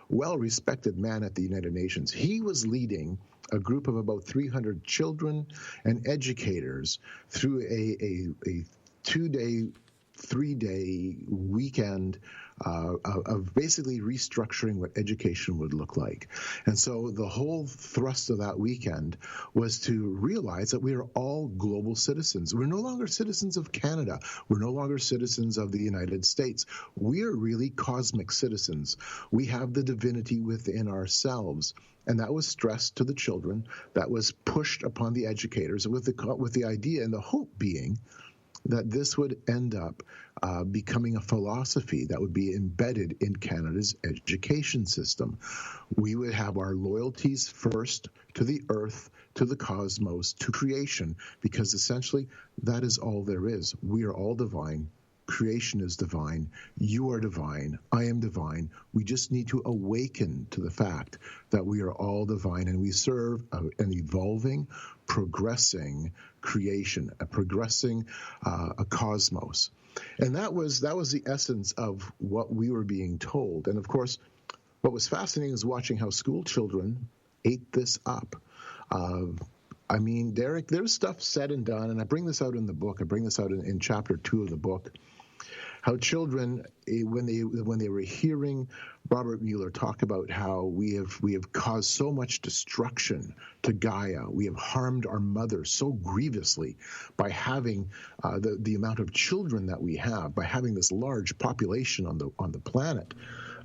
K: well-respected man at the United Nations. He was leading a group of about 300 children and educators through a 2-day, 3-day weekend of basically restructuring what education would look like. And so the whole thrust of that weekend was to realize that we are all global citizens. We're no longer citizens of Canada. We're no longer citizens of the United States. We are really cosmic citizens. We have the divinity within ourselves. And that was stressed to the children. That was pushed upon the educators with the idea and the hope being that this would end up becoming a philosophy that would be embedded in Canada's education system. We would have our loyalties first to the earth, to the cosmos, to creation, because essentially that is all there is. We are all divine. Creation is divine. You are divine. I am divine. We just need to awaken to the fact that we are all divine and we serve an evolving, progressing creation, a progressing a cosmos. And that was the essence of what we were being told. And of course, what was fascinating is watching how school children ate this up. I mean, Derek, there's stuff said and done, and I bring this out in the book. I bring this out in chapter 2 of the book. How children, when they were hearing Robert Mueller talk about how we have caused so much destruction to Gaia, we have harmed our mother so grievously by having the amount of children that we have, by having this large population on the planet.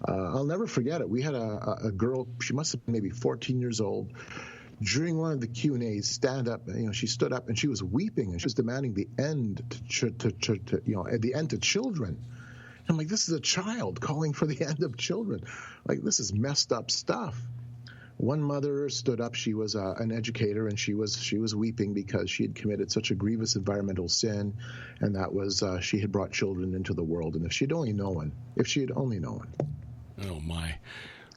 K: I'll never forget it. We had a girl. She must have been maybe 14 years old. During one of the Q&As, she stood up and she was weeping and she was demanding the end the end to children. And I'm like, this is a child calling for the end of children. Like, this is messed up stuff. One mother stood up. She was an educator, and she was weeping because she had committed such a grievous environmental sin, and that was she had brought children into the world. And if she had only known.
H: Oh my.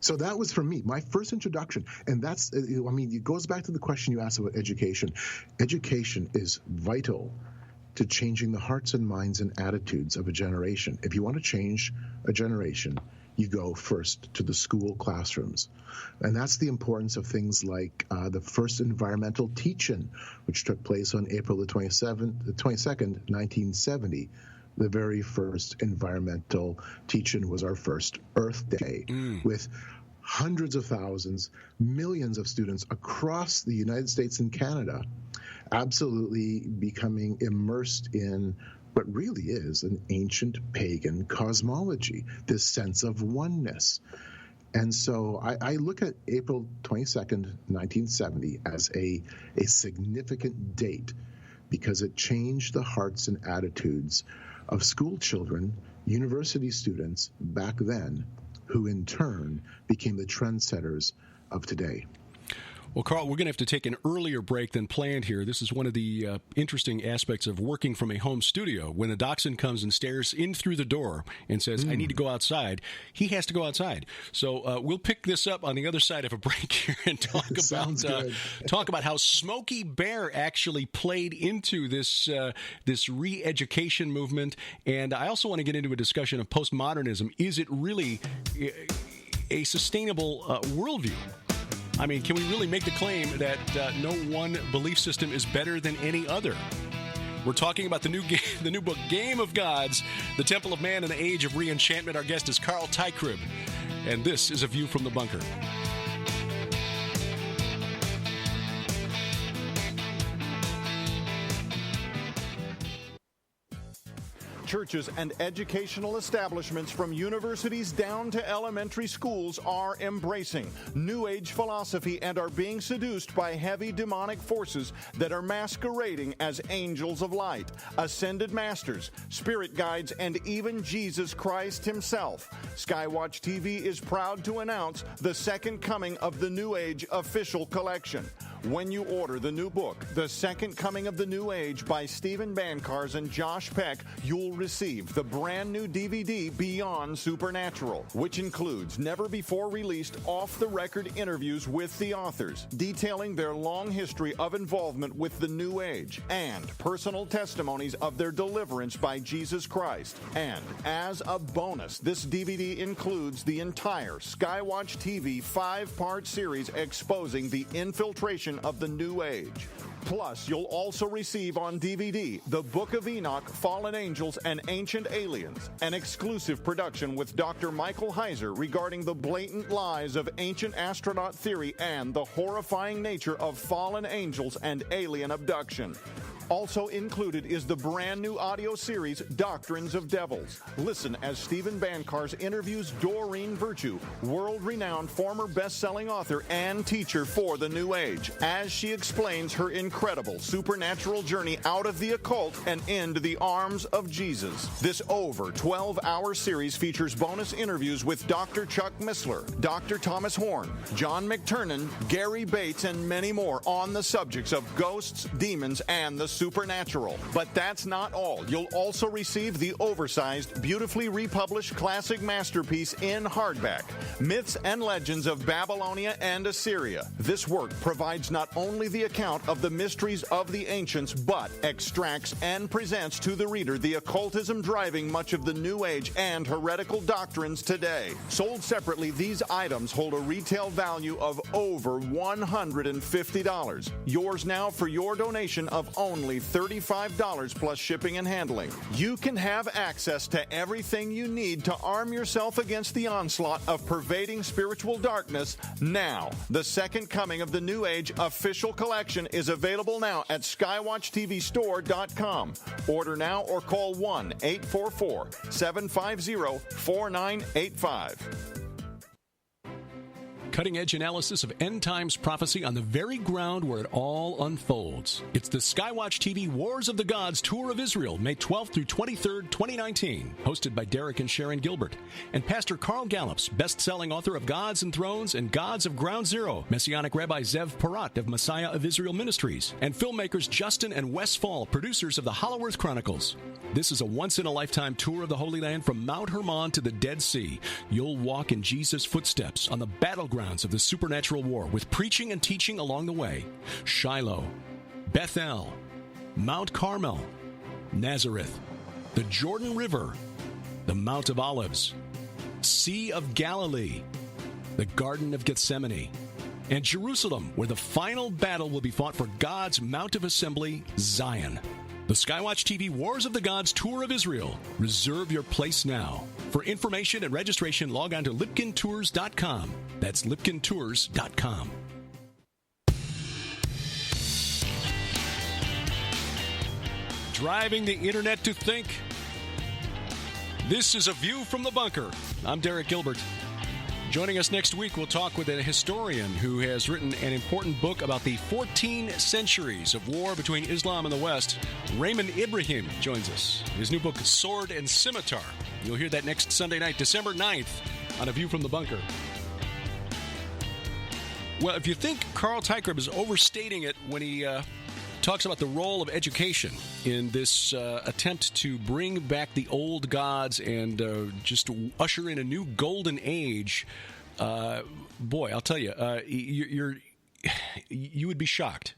K: So that was for me, my first introduction. And that's, it goes back to the question you asked about education. Education is vital to changing the hearts and minds and attitudes of a generation. If you want to change a generation, you go first to the school classrooms. And that's the importance of things like the first environmental teach-in, which took place on April the 22nd, 1970. the very first environmental teach-in was our first Earth Day, with hundreds of thousands, millions of students across the United States and Canada absolutely becoming immersed in what really is an ancient pagan cosmology, this sense of oneness. And so I look at April 22nd, 1970 as a significant date because it changed the hearts and attitudes of school children, university students back then, who in turn became the trendsetters of today.
H: Well, Carl, we're going to have to take an earlier break than planned here. This is one of the interesting aspects of working from a home studio. When the dachshund comes and stares in through the door and says, I need to go outside, he has to go outside. So we'll pick this up on the other side of a break here and talk about how Smokey Bear actually played into this re-education movement. And I also want to get into a discussion of postmodernism. Is it really a sustainable worldview? I mean, can we really make the claim that no one belief system is better than any other? We're talking about the new book, Game of Gods, The Temple of Man and the Age of Re-enchantment. Our guest is Carl Teichrib, and this is A View from the Bunker.
J: Churches and educational establishments from universities down to elementary schools are embracing New Age philosophy and are being seduced by heavy demonic forces that are masquerading as angels of light, ascended masters, spirit guides, and even Jesus Christ himself. Skywatch TV is proud to announce the second coming of the New Age official collection. When you order the new book, The Second Coming of the New Age by Stephen Bancars and Josh Peck, you'll receive the brand new DVD Beyond Supernatural, which includes never-before-released off-the-record interviews with the authors, detailing their long history of involvement with the New Age, and personal testimonies of their deliverance by Jesus Christ. And as a bonus, this DVD includes the entire Skywatch TV 5-part series exposing the infiltration of the New Age. Plus, you'll also receive on DVD The Book of Enoch, Fallen Angels, and Ancient Aliens, an exclusive production with Dr. Michael Heiser regarding the blatant lies of ancient astronaut theory and the horrifying nature of fallen angels and alien abduction. Also included is the brand new audio series, Doctrines of Devils. Listen as Stephen Bancars interviews Doreen Virtue, world-renowned former best-selling author and teacher for the New Age, as she explains her incredible supernatural journey out of the occult and into the arms of Jesus. This over 12-hour series features bonus interviews with Dr. Chuck Missler, Dr. Thomas Horn, John McTernan, Gary Bates, and many more on the subjects of ghosts, demons, and the supernatural. But that's not all. You'll also receive the oversized, beautifully republished classic masterpiece in hardback, Myths and Legends of Babylonia and Assyria. This work provides not only the account of the mysteries of the ancients, but extracts and presents to the reader the occultism driving much of the New Age and heretical doctrines today. Sold separately, these items hold a retail value of over $150. Yours now for your donation of only $35 plus shipping and handling. You can have access to everything you need to arm yourself against the onslaught of pervading spiritual darkness now. The Second Coming of the New Age official collection is available now at skywatchtvstore.com. Order now or call 1-844-750-4985.
H: Cutting-edge analysis of end-times prophecy on the very ground where it all unfolds. It's the Skywatch TV Wars of the Gods Tour of Israel, May 12th through 23rd, 2019, hosted by Derek and Sharon Gilbert, and Pastor Carl Gallups, best-selling author of Gods and Thrones and Gods of Ground Zero, Messianic Rabbi Zev Porat of Messiah of Israel Ministries, and filmmakers Justin and Wes Fall, producers of the Hollow Earth Chronicles. This is a once-in-a-lifetime tour of the Holy Land from Mount Hermon to the Dead Sea. You'll walk in Jesus' footsteps on the battlegrounds of the supernatural war with preaching and teaching along the way. Shiloh, Bethel, Mount Carmel, Nazareth, the Jordan River, the Mount of Olives, Sea of Galilee, the Garden of Gethsemane, and Jerusalem, where the final battle will be fought for God's Mount of Assembly, Zion. The Skywatch TV Wars of the Gods Tour of Israel. Reserve your place now. For information and registration, log on to lipkintours.com. That's lipkintours.com. Driving the internet to think. This is A View from the Bunker. I'm Derek Gilbert. Joining us next week, we'll talk with a historian who has written an important book about the 14 centuries of war between Islam and the West. Raymond Ibrahim joins us. His new book, Sword and Scimitar. You'll hear that next Sunday night, December 9th, on A View from the Bunker. Well, if you think Carl Teichrib is overstating it when he talks about the role of education in this attempt to bring back the old gods and just usher in a new golden age, boy, I'll tell you, you would be shocked.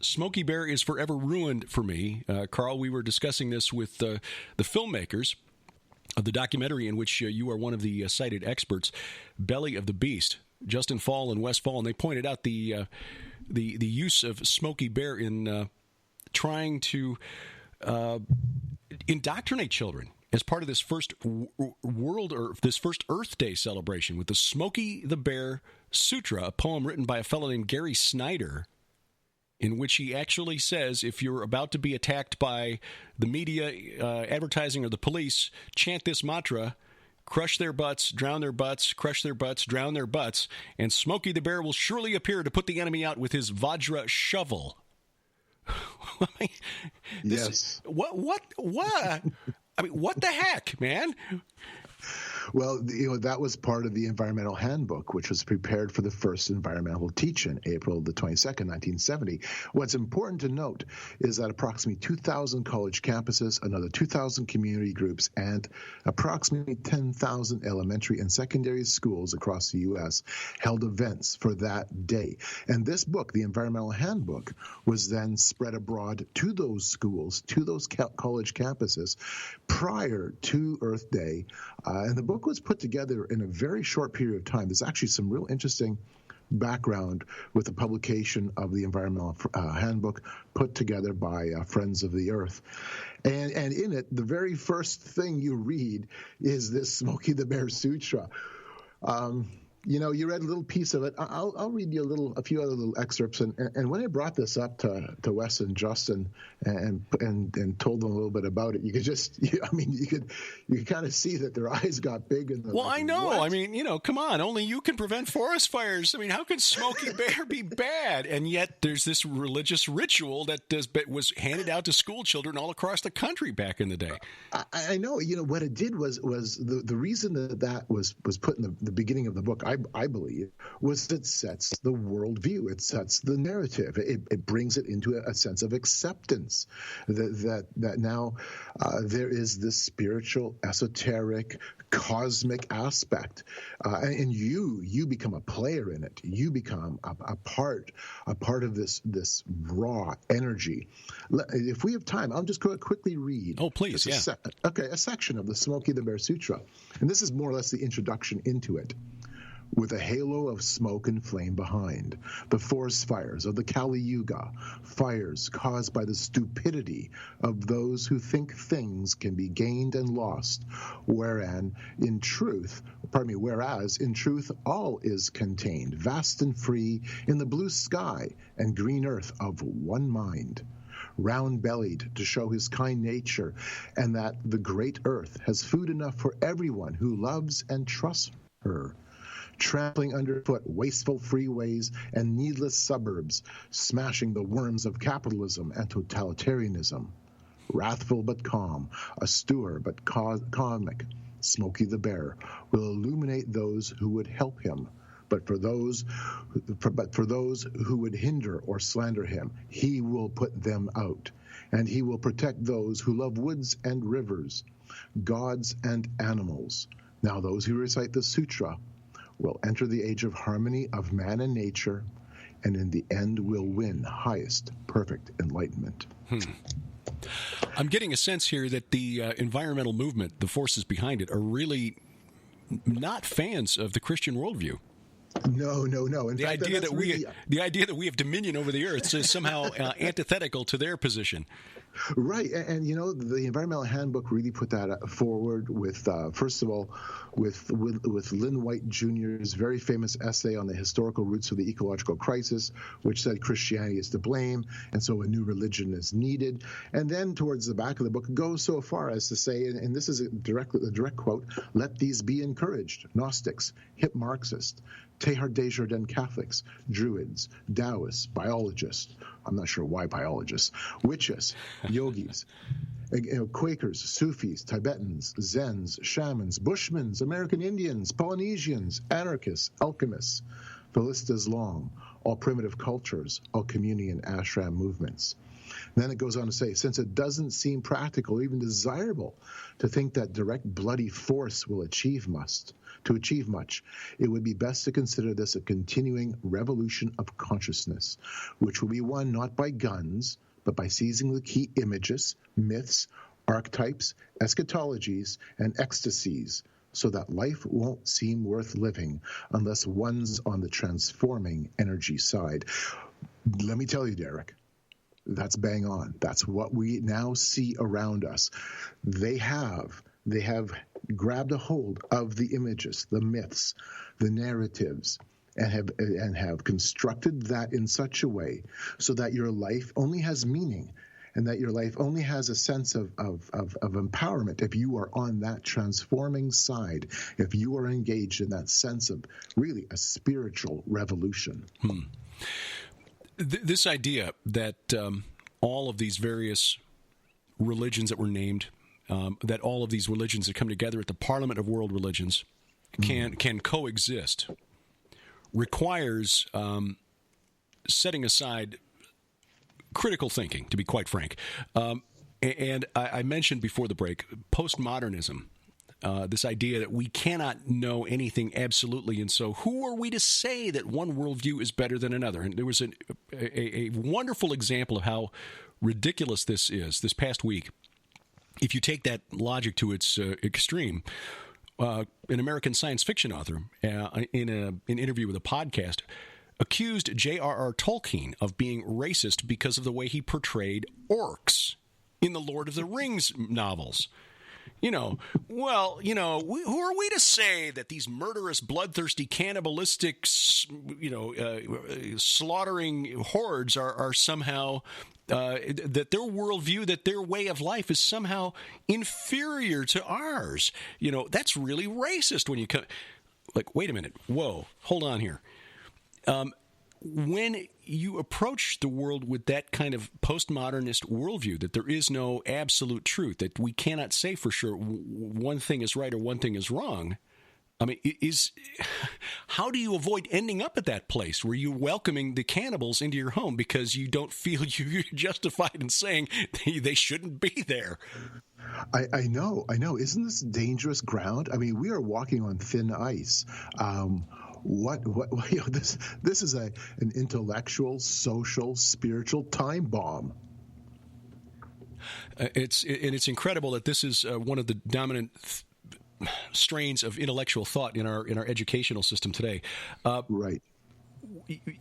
H: Smokey Bear is forever ruined for me. Carl, we were discussing this with the filmmakers of the documentary in which you are one of the cited experts, Belly of the Beast, Justin Fall and Wes Fall, and they pointed out the use of Smokey Bear in trying to indoctrinate children as part of this first this first Earth Day celebration with the Smokey the Bear Sutra, a poem written by a fellow named Gary Snyder, in which he actually says, if you're about to be attacked by the media, advertising, or the police, chant this mantra: crush their butts, drown their butts, crush their butts, drown their butts, and Smokey the Bear will surely appear to put the enemy out with his Vajra shovel. I mean,
K: yes.
H: What? I mean, what the heck, man?
K: Well, that was part of the Environmental Handbook, which was prepared for the first environmental teach-in, April the 22nd, 1970. What's important to note is that approximately 2,000 college campuses, another 2,000 community groups, and approximately 10,000 elementary and secondary schools across the U.S. held events for that day. And this book, the Environmental Handbook, was then spread abroad to those schools, to those college campuses prior to Earth Day. And the book was put together in a very short period of time. There's actually some real interesting background with the publication of the Environmental Handbook put together by Friends of the Earth. And in it, the very first thing you read is this Smokey the Bear Sutra. You read a little piece of it. I'll read you a few other little excerpts. And when I brought this up to Wes and Justin and told them a little bit about it, you could kind of see that their eyes got big. And
H: well, I know. What? I mean, come on. Only you can prevent forest fires. I mean, how could Smokey Bear be bad? And yet there's this religious ritual that was handed out to school children all across the country back in the day.
K: I know. What it did was the reason that was put in the beginning of the book, I believe, was it sets the worldview. It sets the narrative. It brings it into a sense of acceptance that now there is this spiritual, esoteric, cosmic aspect, and you become a player in it. You become a part of this raw energy. If we have time, I'll just quickly read.
H: Oh, please, yeah.
K: A section of the Smokey the Bear Sutra, and this is more or less the introduction into it. With a halo of smoke and flame behind, the forest fires of the Kali Yuga, fires caused by the stupidity of those who think things can be gained and lost, whereas in truth all is contained, vast and free, in the blue sky and green earth of one mind, round-bellied to show his kind nature, and that the great earth has food enough for everyone who loves and trusts her, trampling underfoot wasteful freeways and needless suburbs, smashing the worms of capitalism and totalitarianism. Wrathful but calm, austere but comic, Smokey the Bear will illuminate those who would help him. But for those who would hinder or slander him, he will put them out. And he will protect those who love woods and rivers, gods and animals. Now those who recite the sutra will enter the age of harmony of man and nature, and in the end will win highest perfect enlightenment.
H: I'm getting a sense here that the environmental movement, the forces behind it, are really not fans of the Christian worldview.
K: No.
H: The idea that we have dominion over the earth is somehow antithetical to their position.
K: Right, and you know, the Environmental Handbook really put that forward with, first of all, with Lynn White Jr.'s very famous essay on the historical roots of the ecological crisis, which said Christianity is to blame, and so a new religion is needed. And then towards the back of the book, it goes so far as to say, and this is a direct quote, "Let these be encouraged: Gnostics, hip Marxists, Teilhard de Chardin Catholics, Druids, Taoists, biologists," I'm not sure why biologists, witches, yogis, Quakers, Sufis, Tibetans, Zens, shamans, Bushmen, American Indians, Polynesians, anarchists, alchemists. The list is long. All primitive cultures, all community and ashram movements. Then it goes on to say, since it doesn't seem practical or even desirable to think that direct bloody force will achieve much, it would be best to consider this a continuing revolution of consciousness, which will be won not by guns, but by seizing the key images, myths, archetypes, eschatologies, and ecstasies, so that life won't seem worth living unless one's on the transforming energy side. Let me tell you, Derek, that's bang on. That's what we now see around us. They have grabbed a hold of the images, the myths, the narratives, and have constructed that in such a way so that your life only has meaning, and that your life only has a sense of empowerment if you are on that transforming side, if you are engaged in that sense of really a spiritual revolution.
H: This idea that all of these various religions that were named, that all of these religions that come together at the Parliament of World Religions can coexist, requires setting aside critical thinking, to be quite frank. And I mentioned before the break, postmodernism, this idea that we cannot know anything absolutely, and so who are we to say that one worldview is better than another? And there was a wonderful example of how ridiculous this is this past week. If you take that logic to its extreme, an American science fiction author, in an interview with a podcast, accused J.R.R. Tolkien of being racist because of the way he portrayed orcs in the Lord of the Rings novels. Who are we to say that these murderous, bloodthirsty, cannibalistic, slaughtering hordes are somehow, that their worldview, that their way of life is somehow inferior to ours? That's really racist when you come. Like, wait a minute. Whoa, hold on here. When you approach the world with that kind of postmodernist worldview, that there is no absolute truth, that we cannot say for sure one thing is right or one thing is wrong, I mean, how do you avoid ending up at that place where you're welcoming the cannibals into your home because you don't feel you're justified in saying they shouldn't be there?
K: I know. Isn't this dangerous ground? I mean, we are walking on thin ice. This is an intellectual, social, spiritual time bomb.
H: It's incredible that this is one of the dominant strains of intellectual thought in our educational system today.
K: Right.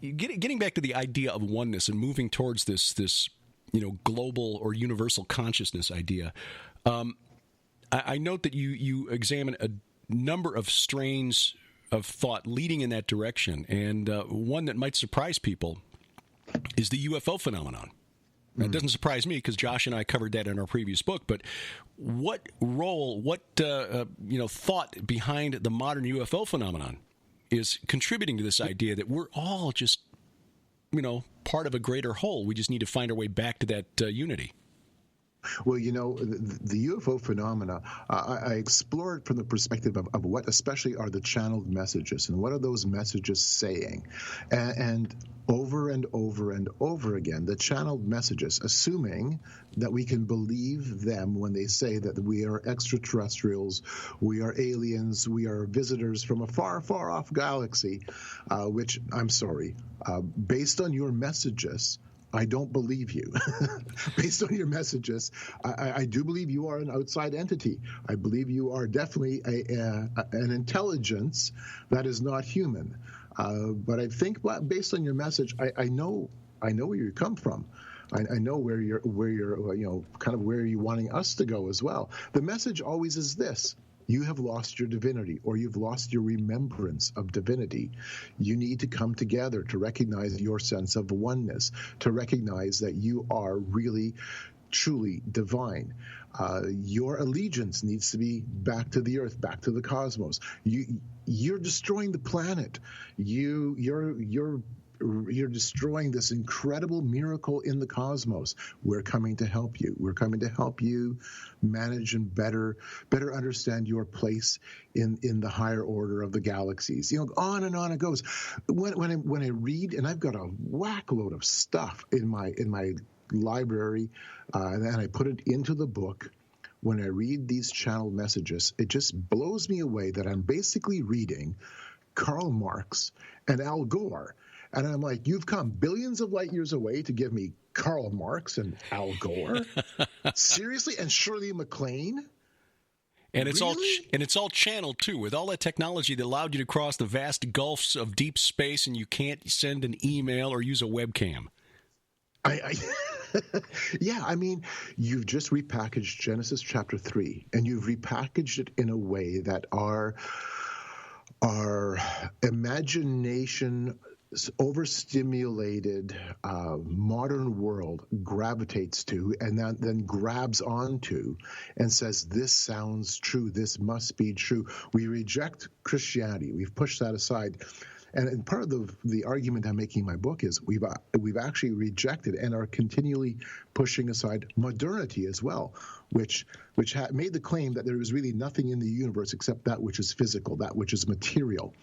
H: Getting back to the idea of oneness and moving towards this global or universal consciousness idea. I note that you examine a number of strains of thought leading in that direction, and one that might surprise people is the UFO phenomenon. That doesn't surprise me because Josh and I covered that in our previous book. But what role, thought behind the modern UFO phenomenon is contributing to this idea that we're all just, part of a greater whole? We just need to find our way back to that unity.
K: Well, the UFO phenomena, I explored from the perspective of what especially are the channeled messages, and what are those messages saying? And over and over and over again, the channeled messages, assuming that we can believe them when they say that we are extraterrestrials, we are aliens, we are visitors from a far, far off galaxy, which, I'm sorry, based on your messages, I don't believe you. Based on your messages, I do believe you are an outside entity. I believe you are definitely an intelligence that is not human. But I think based on your message, I know where you come from. I know where you're kind of where you're wanting us to go as well. The message always is this: you have lost your divinity, or you've lost your remembrance of divinity. You need to come together to recognize your sense of oneness, to recognize that you are really, truly divine. Your allegiance needs to be back to the earth, back to the cosmos. You're destroying the planet. You're destroying this incredible miracle in the cosmos. We're coming to help you. We're coming to help you manage and better understand your place in the higher order of the galaxies. On and on it goes. When I read, and I've got a whack load of stuff in my library, and I put it into the book. When I read these channeled messages, it just blows me away that I'm basically reading Karl Marx and Al Gore. And I'm like, you've come billions of light years away to give me Karl Marx and Al Gore? Seriously? And Shirley MacLaine?
H: And it's all channeled too, with all that technology that allowed you to cross the vast gulfs of deep space, and you can't send an email or use a webcam.
K: Yeah, I mean, you've just repackaged Genesis chapter 3, and you've repackaged it in a way that our imagination overstimulated modern world gravitates to, and then grabs onto and says, this sounds true, this must be true. We reject Christianity. We've pushed that aside. And part of the argument I'm making in my book is we've actually rejected and are continually pushing aside modernity as well, which made the claim that there is really nothing in the universe except that which is physical, that which is material.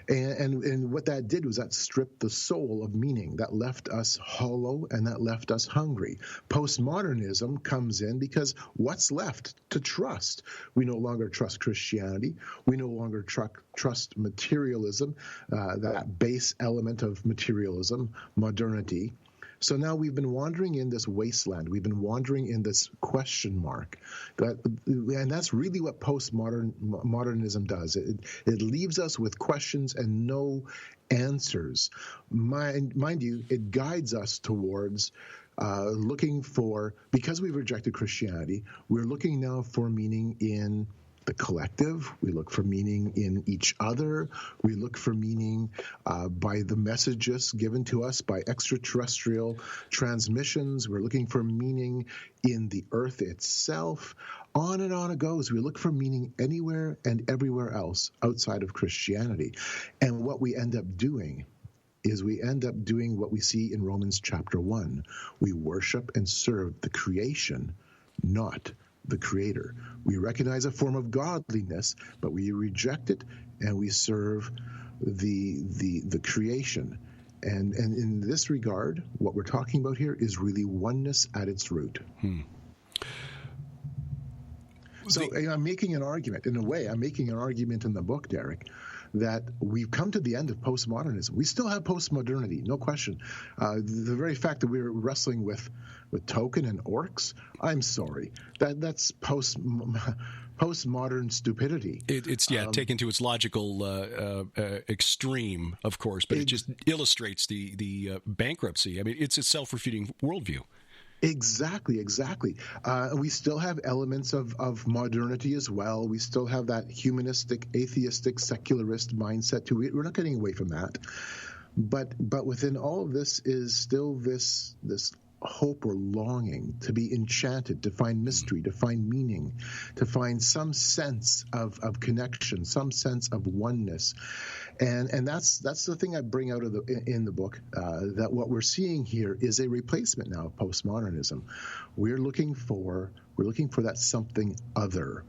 K: And what that did was that stripped the soul of meaning. That left us hollow, and that left us hungry. Postmodernism comes in because what's left to trust? We no longer trust Christianity. We no longer trust materialism, that base element of materialism, modernity. So now we've been wandering in this wasteland. We've been wandering in this question mark. And that's really what postmodernism does. It leaves us with questions and no answers. Mind you, it guides us towards looking for, because we've rejected Christianity, we're looking now for meaning in the collective. We look for meaning in each other. We look for meaning by the messages given to us by extraterrestrial transmissions. We're looking for meaning in the earth itself. On and on it goes. We look for meaning anywhere and everywhere else outside of Christianity. And what we end up doing is we end up doing what we see in Romans chapter 1. We worship and serve the creation, not the Creator. We recognize a form of godliness, but we reject it and we serve the creation. And in this regard, what we're talking about here is really oneness at its root. So I'm making an argument. In a way, I'm making an argument in the book, Derek, that we've come to the end of postmodernism. We still have postmodernity, no question. The very fact that we're wrestling with token and orcs, I'm sorry. That's postmodern stupidity.
H: It's taken to its logical extreme, of course, but it just illustrates the bankruptcy. I mean, it's a self-refuting worldview.
K: Exactly. We still have elements of modernity as well. We still have that humanistic, atheistic, secularist mindset too. We're not getting away from that. But within all of this is still this hope or longing to be enchanted, to find mystery, to find meaning, to find some sense of connection, some sense of oneness. And that's the thing I bring out of in the book, that what we're seeing here is a replacement now of postmodernism. We're looking for that something other.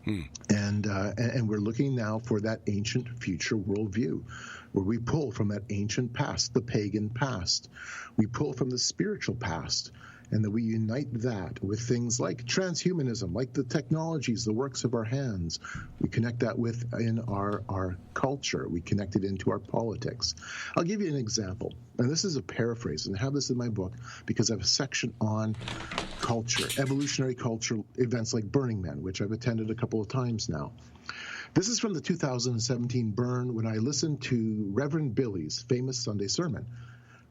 K: And we're looking now for that ancient future worldview, where we pull from that ancient past, the pagan past. We pull from the spiritual past, and that we unite that with things like transhumanism, like the technologies, the works of our hands. We connect that in our culture. We connect it into our politics. I'll give you an example, and this is a paraphrase, and I have this in my book because I have a section on culture, evolutionary culture events like Burning Man, which I've attended a couple of times now. This is from the 2017 burn when I listened to Reverend Billy's famous Sunday sermon.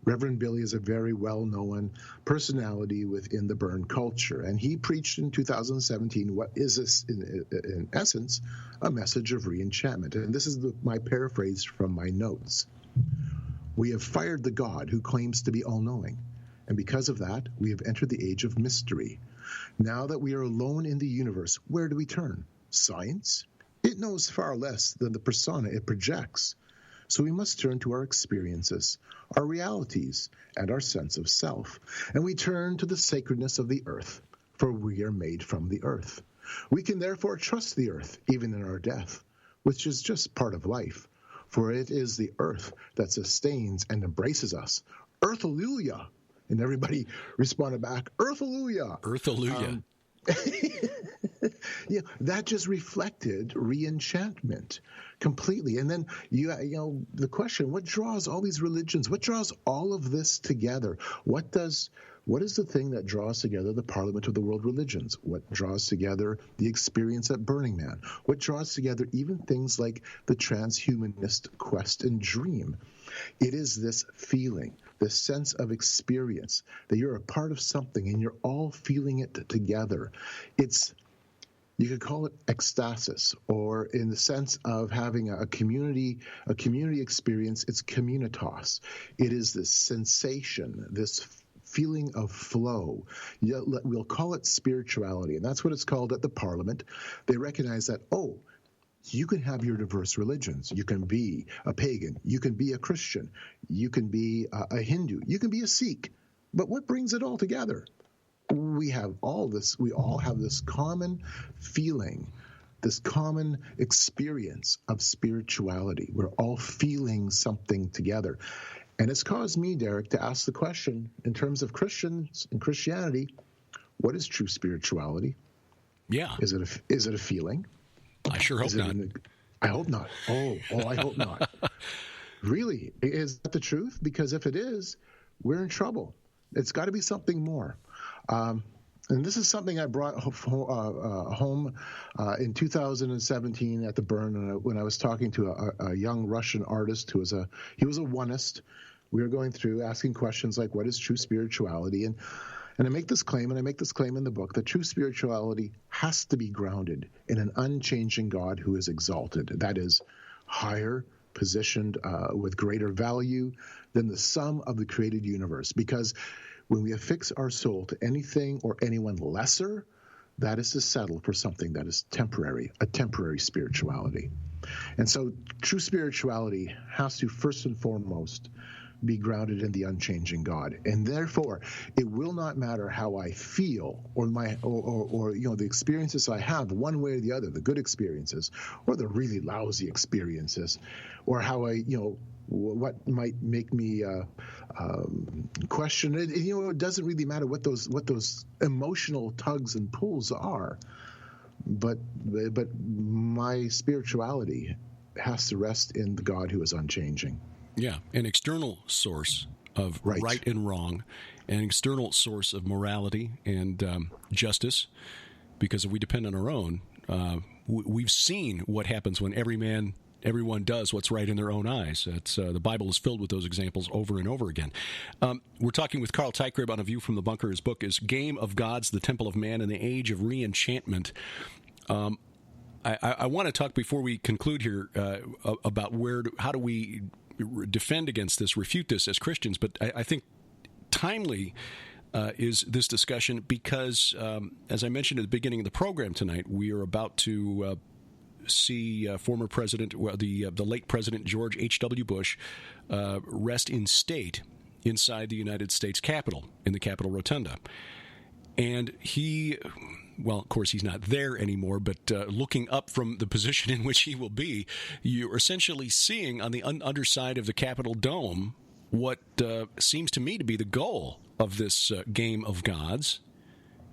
K: Reverend Billy is a very well-known personality within the burn culture, and he preached in 2017 what is this, in essence, a message of re-enchantment. And this is my paraphrase from my notes. We have fired the God who claims to be all-knowing, and because of that, we have entered the age of mystery. Now that we are alone in the universe, where do we turn? Science? It knows far less than the persona it projects. So we must turn to our experiences, our realities, and our sense of self. And we turn to the sacredness of the earth, for we are made from the earth. We can therefore trust the earth, even in our death, which is just part of life. For it is the earth that sustains and embraces us. Earth-alleluia! And everybody responded back, Earth-alleluia!
H: Earth-alleluia.
K: Yeah, that just reflected re-enchantment completely. And then you know the question: what draws all these religions? What draws all of this together? What is the thing that draws together the Parliament of the World Religions? What draws together the experience at Burning Man? What draws together even things like the transhumanist quest and dream? It is this feeling, this sense of experience, that you're a part of something and you're all feeling it together. You could call it ecstasis, or in the sense of having a community experience, it's communitas. It is this sensation, this feeling of flow. We'll call it spirituality, and that's what it's called at the Parliament. They recognize that, you can have your diverse religions. You can be a pagan. You can be a Christian. You can be a Hindu. You can be a Sikh. But what brings it all together? We have all this. We all have this common feeling, this common experience of spirituality. We're all feeling something together. And it's caused me, Derek, to ask the question, in terms of Christians and Christianity, what is true spirituality?
H: Yeah.
K: Is it a feeling?
H: I sure hope not.
K: I hope not. I hope not. Really? Is that the truth? Because if it is, we're in trouble. It's got to be something more. And this is something I brought home in 2017 at the Burn when I was talking to a young Russian artist he was a oneist. We were going through asking questions like, what is true spirituality? And I make this claim, and I make this claim in the book, that true spirituality has to be grounded in an unchanging God who is exalted. That is, higher, positioned with greater value than the sum of the created universe. Because when we affix our soul to anything or anyone lesser, that is to settle for something that is temporary, a temporary spirituality. And so true spirituality has to first and foremost be grounded in the unchanging God. And therefore, it will not matter how I feel or the experiences I have, one way or the other, the good experiences or the really lousy experiences, or how what might make me question it. It doesn't really matter what those emotional tugs and pulls are. But my spirituality has to rest in the God who is unchanging.
H: Yeah, an external source of right and wrong, an external source of morality and justice, because if we depend on our own, we've seen what happens when everyone does what's right in their own eyes. The Bible is filled with those examples over and over again. We're talking with Carl Teichrib on A View from the Bunker. His book is Game of Gods, The Temple of Man in the Age of Re-enchantment. I want to talk before we conclude here about how do we defend against this, refute this as Christians, but I think timely is this discussion because, as I mentioned at the beginning of the program tonight, we are about to see former President, the late President George H.W. Bush, rest in state inside the United States Capitol, in the Capitol Rotunda. And of course, he's not there anymore, but looking up from the position in which he will be, you're essentially seeing on the underside of the Capitol Dome what seems to me to be the goal of this game of gods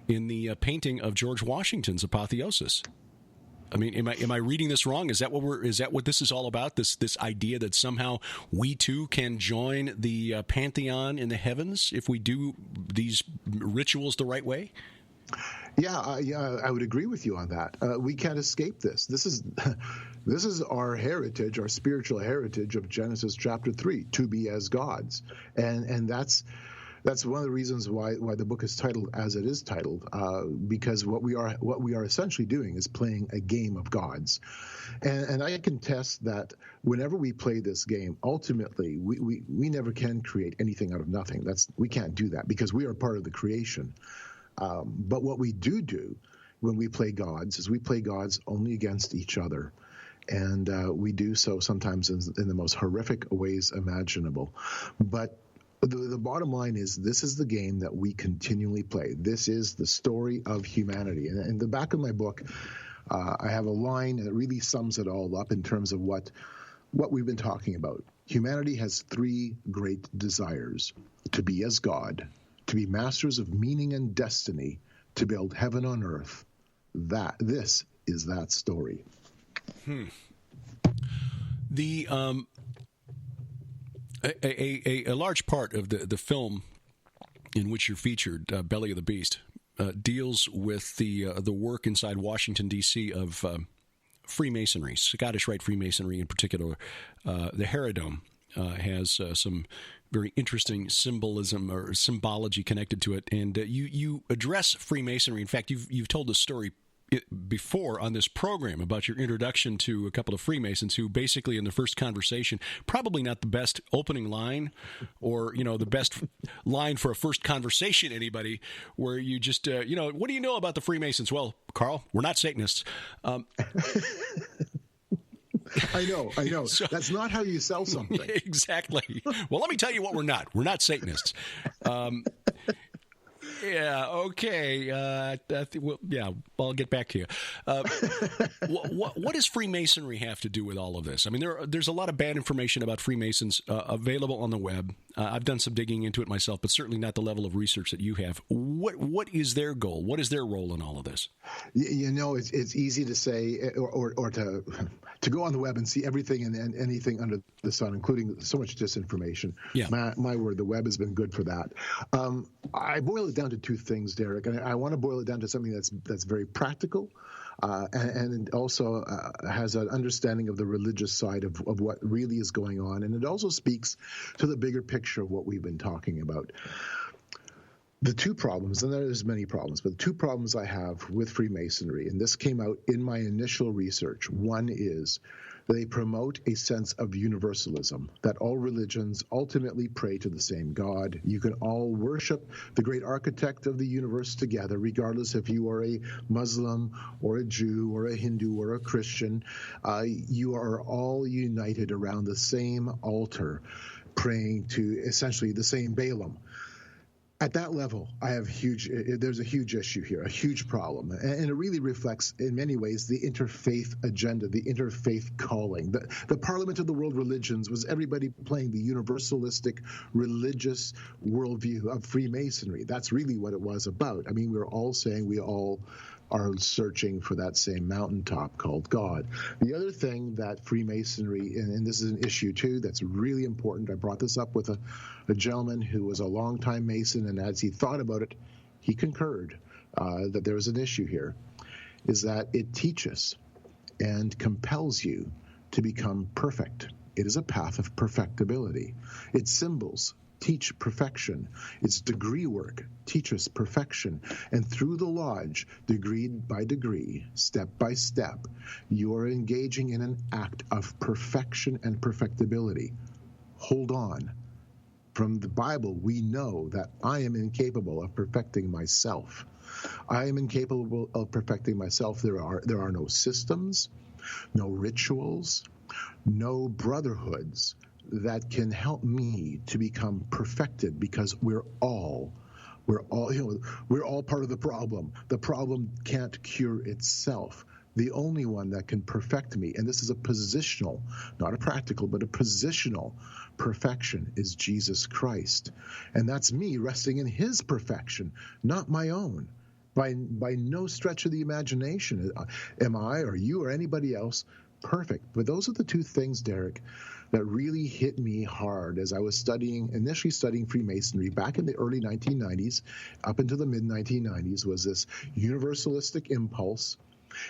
H: in the painting of George Washington's apotheosis. I mean, am I reading this wrong? Is that what this is all about? This idea that somehow we too can join the pantheon in the heavens if we do these rituals the right way?
K: Yeah, I would agree with you on that. We can't escape this. This is our heritage, our spiritual heritage of Genesis chapter 3, to be as gods, and that's one of the reasons why the book is titled as it is titled, because what we are essentially doing is playing a game of gods, and I contest that whenever we play this game, ultimately we never can create anything out of nothing. We can't do that because we are part of the creation. But what we do when we play gods is we play gods only against each other. And we do so sometimes in the most horrific ways imaginable. But the bottom line is this is the game that we continually play. This is the story of humanity. And in the back of my book, I have a line that really sums it all up in terms of what we've been talking about. Humanity has three great desires: to be as God, to be masters of meaning and destiny, to build heaven on earth. This is that story.
H: The a large part of the film in which you're featured, Belly of the Beast, deals with the work inside Washington, D.C. of Freemasonry, Scottish Rite Freemasonry in particular. The Herodome has some very interesting symbolism or symbology connected to it, and you address Freemasonry. In fact, you've told the story before on this program about your introduction to a couple of Freemasons who basically in the first conversation, probably not the best opening line or, the best line for a first conversation, anybody, where you just, what do you know about the Freemasons? Well, Carl, we're not Satanists.
K: I know. So, that's not how you sell something.
H: Exactly. Well, let me tell you what we're not. We're not Satanists. Yeah, okay. I'll get back to you. What does Freemasonry have to do with all of this? I mean, there's a lot of bad information about Freemasons available on the web. I've done some digging into it myself, but certainly not the level of research that you have. What is their goal? What is their role in all of this?
K: It's easy to say or to go on the web and see everything and anything under the sun, including so much disinformation.
H: Yeah.
K: My word, the web has been good for that. I boil it down to two things, Derek, and I want to boil it down to something that's very practical and also has an understanding of the religious side of what really is going on, and it also speaks to the bigger picture of what we've been talking about. The two problems, and there's many problems, but the two problems I have with Freemasonry, and this came out in my initial research, one is they promote a sense of universalism, that all religions ultimately pray to the same God. You can all worship the great architect of the universe together, regardless if you are a Muslim or a Jew or a Hindu or a Christian. You are all united around the same altar, praying to essentially the same Balaam. At that level, there's a huge issue here, a huge problem. And it really reflects, in many ways, the interfaith agenda, the interfaith calling. The Parliament of the World Religions was everybody playing the universalistic religious worldview of Freemasonry. That's really what it was about. I mean, we were all saying we all are searching for that same mountaintop called God. The other thing that Freemasonry, and this is an issue too that's really important, I brought this up with a gentleman who was a longtime Mason, and as he thought about it, he concurred that there was an issue here, is that it teaches and compels you to become perfect. It is a path of perfectibility. Its symbols teach perfection. Its degree work teaches perfection. And through the lodge, degree by degree, step by step, you are engaging in an act of perfection and perfectibility. Hold on. From the Bible, we know that I am incapable of perfecting myself. I am incapable of perfecting myself. There are no systems, no rituals, no brotherhoods that can help me to become perfected, because we're all part of the problem. The problem can't cure itself. The only one that can perfect me, and this is a positional, not a practical, but a positional perfection, is Jesus Christ. And that's me resting in his perfection, not my own. By no stretch of the imagination am I or you or anybody else perfect. But those are the two things, Derek, that really hit me hard as I was initially studying Freemasonry back in the early 1990s, up into the mid-1990s, was this universalistic impulse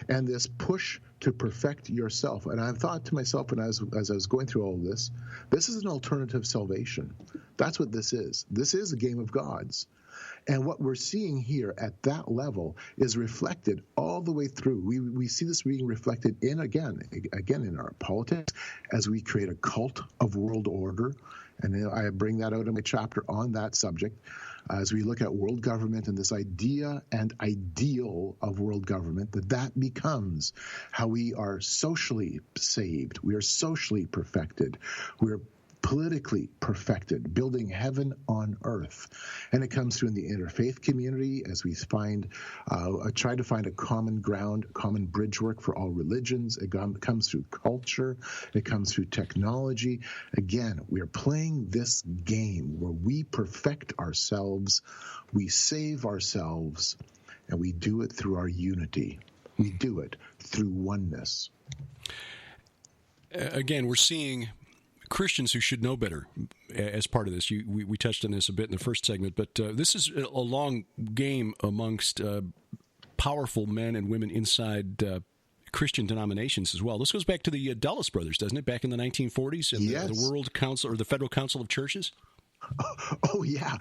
K: and this push to perfect yourself. And I thought to myself as I was going through all of this is an alternative salvation. That's what this is. This is a game of gods. And what we're seeing here at that level is reflected all the way through. We see this being reflected again in our politics as we create a cult of world order. And I bring that out in my chapter on that subject. As we look at world government and this idea and ideal of world government, that becomes how we are socially saved. We are socially perfected. We're politically perfected, building heaven on earth. And it comes through in the interfaith community as we try to find a common ground, common bridge work for all religions. It comes through culture. It comes through technology. Again, we are playing this game where we perfect ourselves, we save ourselves, and we do it through our unity. We do it through oneness.
H: Again, we're seeing Christians who should know better as part of this. We touched on this a bit in the first segment, but this is a long game amongst powerful men and women inside Christian denominations as well. This goes back to the Dulles brothers, doesn't it? Back in the 1940s, and
K: yes.
H: the World Council or the Federal Council of Churches.
K: Oh yeah.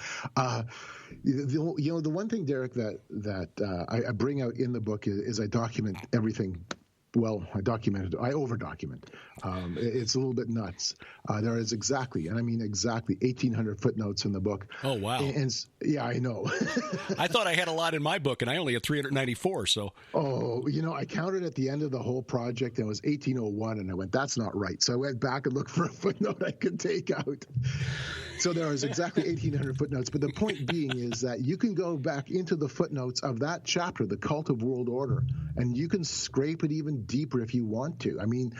K: The one thing, Derek, that I bring out in the book is I document everything. Well, I over-document. It's a little bit nuts. There is exactly 1,800 footnotes in the book.
H: Oh, wow.
K: And yeah, I know.
H: I thought I had a lot in my book, and I only had 394, so.
K: Oh, I counted at the end of the whole project, and it was 1801, and I went, that's not right. So I went back and looked for a footnote I could take out. So there was exactly 1,800 footnotes. But the point being is that you can go back into the footnotes of that chapter, The Cult of World Order, and you can scrape it even deeper if you want to. I mean,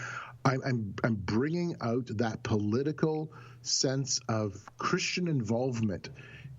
K: I'm bringing out that political sense of Christian involvement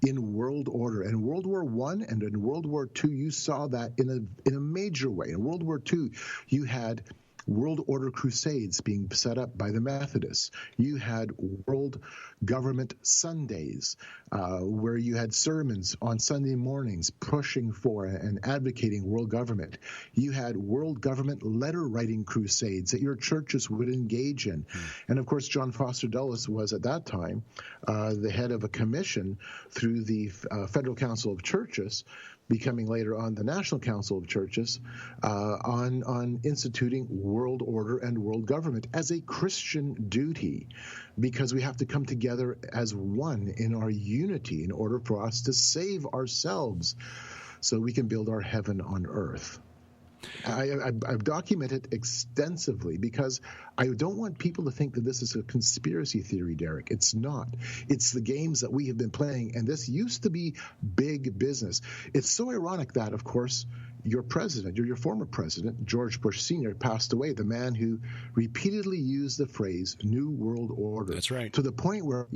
K: in world order. And World War I and in World War II, you saw that in a major way. In World War II, you had world order crusades being set up by the Methodists. You had world government Sundays, where you had sermons on Sunday mornings pushing for and advocating world government. You had world government letter writing crusades that your churches would engage in. And of course, John Foster Dulles was at that time the head of a commission through the Federal Council of Churches, becoming later on the National Council of Churches, on instituting world order and world government as a Christian duty, because we have to come together as one in our unity in order for us to save ourselves so we can build our heaven on earth. I've documented extensively because I don't want people to think that this is a conspiracy theory, Derek. It's not. It's the games that we have been playing, and this used to be big business. It's so ironic that, of course, your former president, George Bush Sr., passed away, the man who repeatedly used the phrase New World Order.
H: That's right.
K: To the point where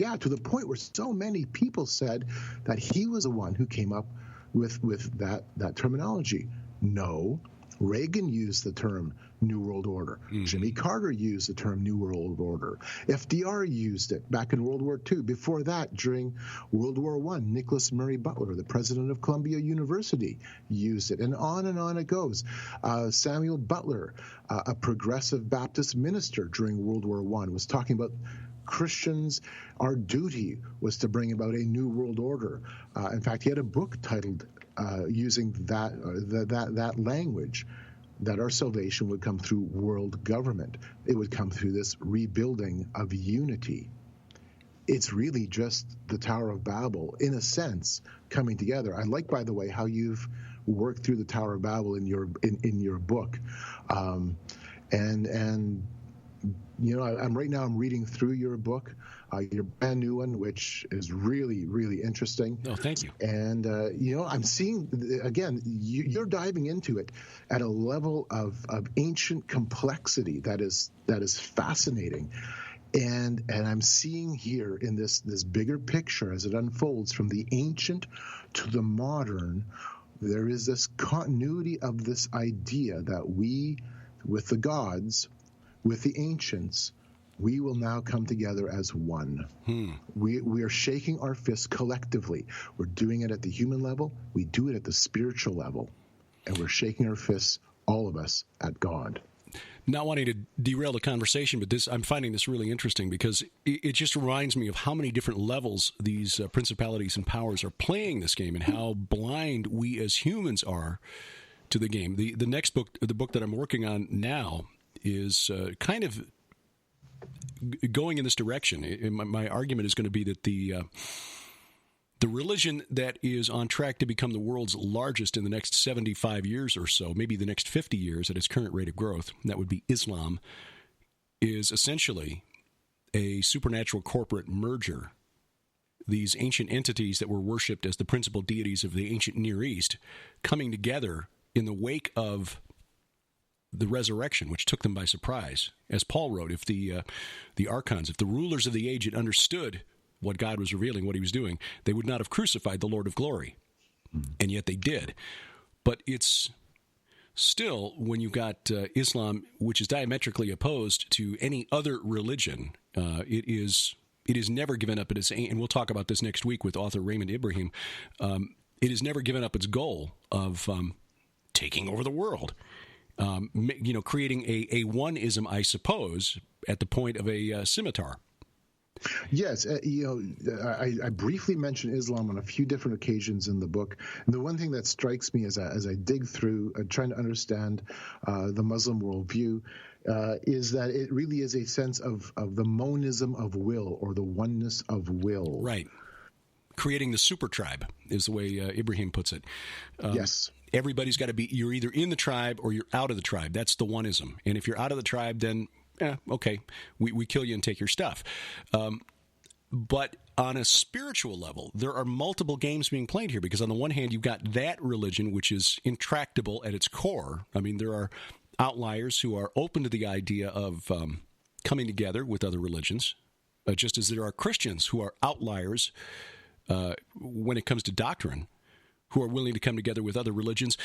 K: so many people said that he was the one who came up with that terminology. No. Reagan used the term New World Order. Mm-hmm. Jimmy Carter used the term New World Order. FDR used it back in World War II. Before that, during World War I, Nicholas Murray Butler, the president of Columbia University, used it. And on it goes. Samuel Butler, a progressive Baptist minister during World War I, was talking about Christians, our duty was to bring about a new world order. In fact, he had a book titled using that language, that our salvation would come through world government. It would come through this rebuilding of unity. It's really just the Tower of Babel, in a sense, coming together. I like, by the way, how you've worked through the Tower of Babel in your book, and I'm reading through your book, your brand new one, which is really, really interesting.
H: Oh, thank you.
K: And I'm seeing again, you're diving into it at a level of ancient complexity that is fascinating. And I'm seeing here in this bigger picture as it unfolds from the ancient to the modern, there is this continuity of this idea that we, with the gods, with the ancients, we will now come together as one. We are shaking our fists collectively. We're doing it at the human level. We do it at the spiritual level. And we're shaking our fists, all of us, at God.
H: Not wanting to derail the conversation, but I'm finding this really interesting because it just reminds me of how many different levels these principalities and powers are playing this game and how blind we as humans are to the game. The next book, the book that I'm working on now, is kind of going in this direction. My argument is going to be that the religion that is on track to become the world's largest in the next 75 years or so, maybe the next 50 years at its current rate of growth, that would be Islam, is essentially a supernatural corporate merger. These ancient entities that were worshipped as the principal deities of the ancient Near East coming together in the wake of the resurrection, which took them by surprise. As Paul wrote, if the archons, if the rulers of the age had understood what God was revealing, what he was doing, they would not have crucified the Lord of glory. And yet they did. But it's still, when you've got Islam, which is diametrically opposed to any other religion, it is never given up its aim, and we'll talk about this next week with author Raymond Ibrahim. It has never given up its goal of taking over the world. Creating a oneism, I suppose, at the point of a scimitar.
K: Yes, I briefly mentioned Islam on a few different occasions in the book. And the one thing that strikes me as I dig through, trying to understand the Muslim worldview, is that it really is a sense of the monism of will, or the oneness of will.
H: Right. Creating the super tribe is the way Ibrahim puts it.
K: Yes.
H: Everybody's got to be, you're either in the tribe or you're out of the tribe. That's the oneism. And if you're out of the tribe, then okay, we kill you and take your stuff. But on a spiritual level, there are multiple games being played here, because on the one hand, you've got that religion, which is intractable at its core. I mean, there are outliers who are open to the idea of coming together with other religions, just as there are Christians who are outliers when it comes to doctrine, who are willing to come together with other religions,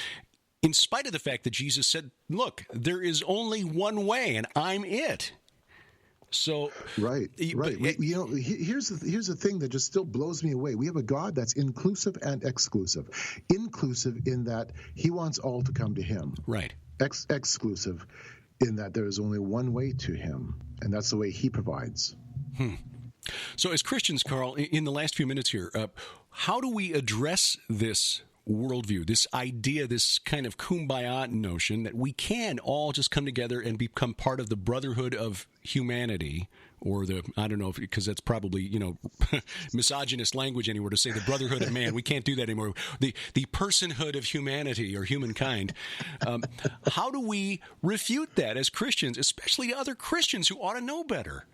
H: in spite of the fact that Jesus said, look, there is only one way, and I'm it. So
K: right. Here's the thing that just still blows me away. We have a God that's inclusive and exclusive. Inclusive in that he wants all to come to him.
H: Right.
K: Exclusive in that there is only one way to him, and that's the way he provides.
H: So as Christians, Carl, in the last few minutes here, how do we address this worldview, this idea, this kind of kumbaya notion that we can all just come together and become part of the brotherhood of humanity, or I don't know, because that's probably, misogynist language anywhere to say the brotherhood of man. We can't do that anymore. The personhood of humanity or humankind. How do we refute that as Christians, especially to other Christians who ought to know better?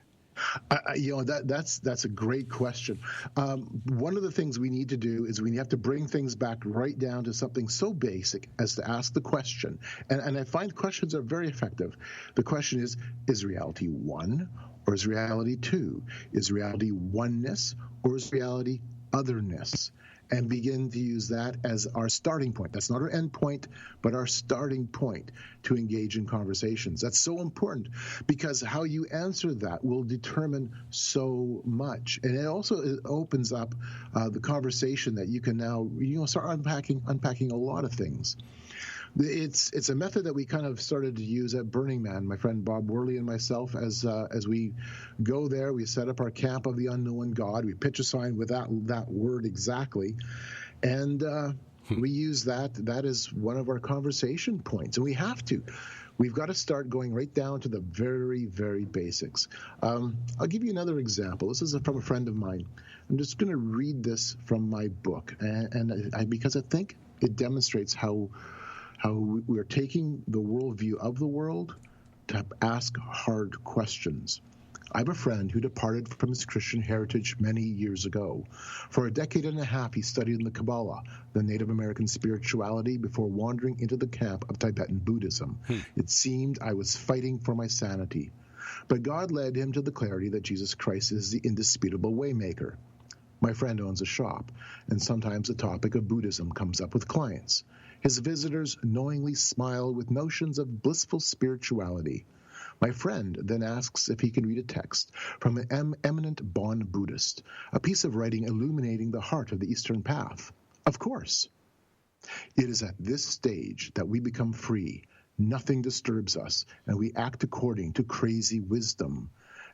K: That's a great question. One of the things we need to do is we have to bring things back right down to something so basic as to ask the question. And I find questions are very effective. The question is reality one, or is reality two? Is reality oneness, or is reality otherness? And begin to use that as our starting point. That's not our end point, but our starting point to engage in conversations. That's so important, because how you answer that will determine so much. And it opens up the conversation that you can now start unpacking a lot of things. It's a method that we kind of started to use at Burning Man. My friend Bob Worley and myself, as we go there, we set up our camp of the unknown God. We pitch a sign with that word exactly, and we use that. That is one of our conversation points, and we have to. We've got to start going right down to the very, very basics. I'll give you another example. This is from a friend of mine. I'm just going to read this from my book, because I think it demonstrates how we are taking the worldview of the world to ask hard questions. I have a friend who departed from his Christian heritage many years ago. For a decade and a half, he studied in the Kabbalah, the Native American spirituality, before wandering into the camp of Tibetan Buddhism. It seemed I was fighting for my sanity. But God led him to the clarity that Jesus Christ is the indisputable waymaker. My friend owns a shop, and sometimes the topic of Buddhism comes up with clients. His visitors knowingly smile with notions of blissful spirituality. My friend then asks if he can read a text from an eminent Bon Buddhist, a piece of writing illuminating the heart of the Eastern Path. Of course. It is at this stage that we become free. Nothing disturbs us, and we act according to crazy wisdom.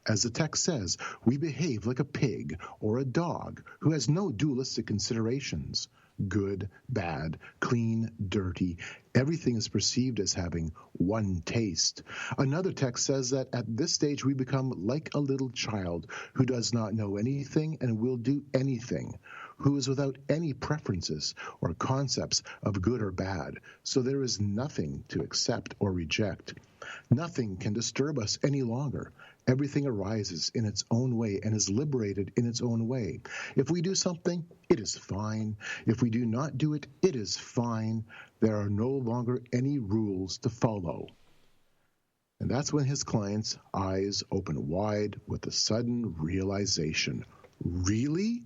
K: As the text says, we behave like a pig or a dog who has no dualistic considerations. Good, bad, clean, dirty. Everything is perceived as having one taste. Another text says that at this stage we become like a little child who does not know anything and will do anything, who is without any preferences or concepts of good or bad. So there is nothing to accept or reject. Nothing can disturb us any longer. Everything arises in its own way and is liberated in its own way. If we do something, it is fine. If we do not do it, it is fine. There are no longer any rules to follow. And that's when his client's eyes open wide with a sudden realization. Really?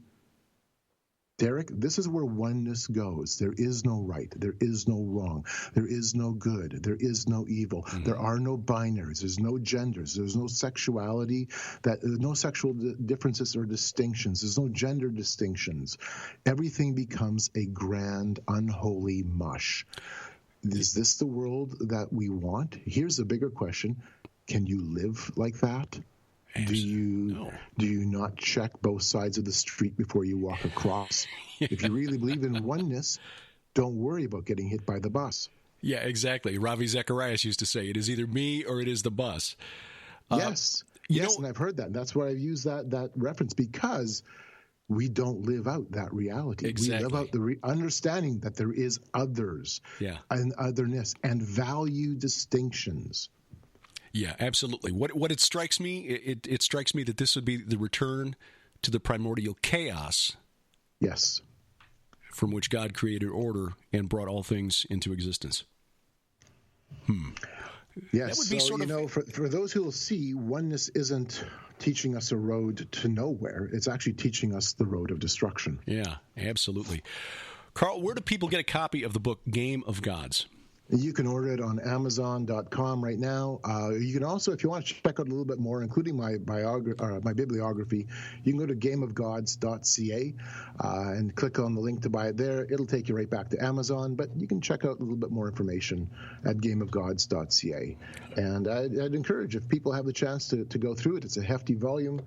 K: Derek, this is where oneness goes. There is no right. There is no wrong. There is no good. There is no evil. Mm-hmm. There are no binaries. There's no genders. There's no sexuality. No sexual differences or distinctions. There's no gender distinctions. Everything becomes a grand, unholy mush. Is this the world that we want? Here's a bigger question. Can you live like that? Do you not check both sides of the street before you walk across? Yeah. If you really believe in oneness, don't worry about getting hit by the bus.
H: Yeah, exactly. Ravi Zacharias used to say, it is either me or it is the bus.
K: Yes, and I've heard that. That's why I've used that reference, because we don't live out that reality.
H: Exactly.
K: We live out the understanding that there is others and otherness and value distinctions.
H: Yeah, absolutely. What it strikes me, it strikes me that this would be the return to the primordial chaos.
K: Yes.
H: From which God created order and brought all things into existence.
K: Yes.
H: That would be sort of,
K: for those who will see, oneness isn't teaching us a road to nowhere. It's actually teaching us the road of destruction.
H: Yeah, absolutely. Carl, where do people get a copy of the book Game of Gods?
K: You can order it on Amazon.com right now. You can also, if you want to check out a little bit more, including my bibliography, you can go to gameofgods.ca and click on the link to buy it there. It'll take you right back to Amazon, but you can check out a little bit more information at gameofgods.ca. And I'd encourage, if people have the chance to go through it, it's a hefty volume.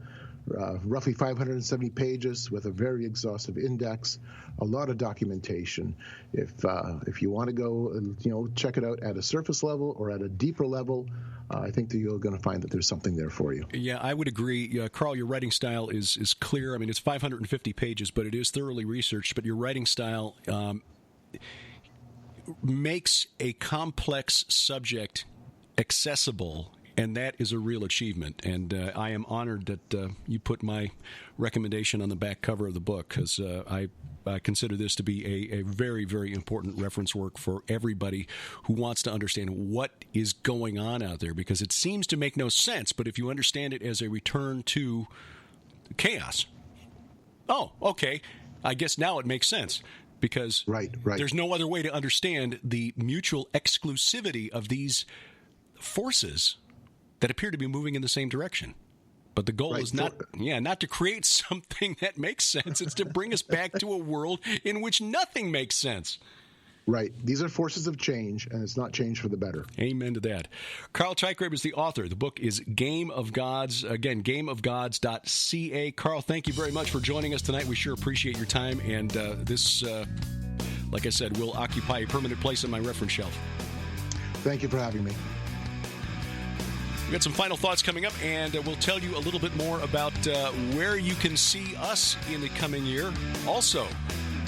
K: Roughly 570 pages with a very exhaustive index, a lot of documentation. If you want to go, check it out at a surface level or at a deeper level, I think that you're going to find that there's something there for you.
H: Yeah, I would agree. Carl, your writing style is clear. I mean, it's 550 pages, but it is thoroughly researched. But your writing style makes a complex subject accessible. And that is a real achievement, and I am honored that you put my recommendation on the back cover of the book, because I consider this to be a very, very important reference work for everybody who wants to understand what is going on out there, because it seems to make no sense, but if you understand it as a return to chaos, oh, okay, I guess now it makes sense. Because there's no other way to understand the mutual exclusivity of these forces that appear to be moving in the same direction. But the goal is not to create something that makes sense. It's to bring us back to a world in which nothing makes sense.
K: Right. These are forces of change, and it's not change for the better.
H: Amen to that. Carl Teichrib is the author. The book is Game of Gods. Again, gameofgods.ca. Carl, thank you very much for joining us tonight. We sure appreciate your time. And this, like I said, will occupy a permanent place on my reference shelf.
K: Thank you for having me.
H: We've got some final thoughts coming up, and we'll tell you a little bit more about where you can see us in the coming year. Also,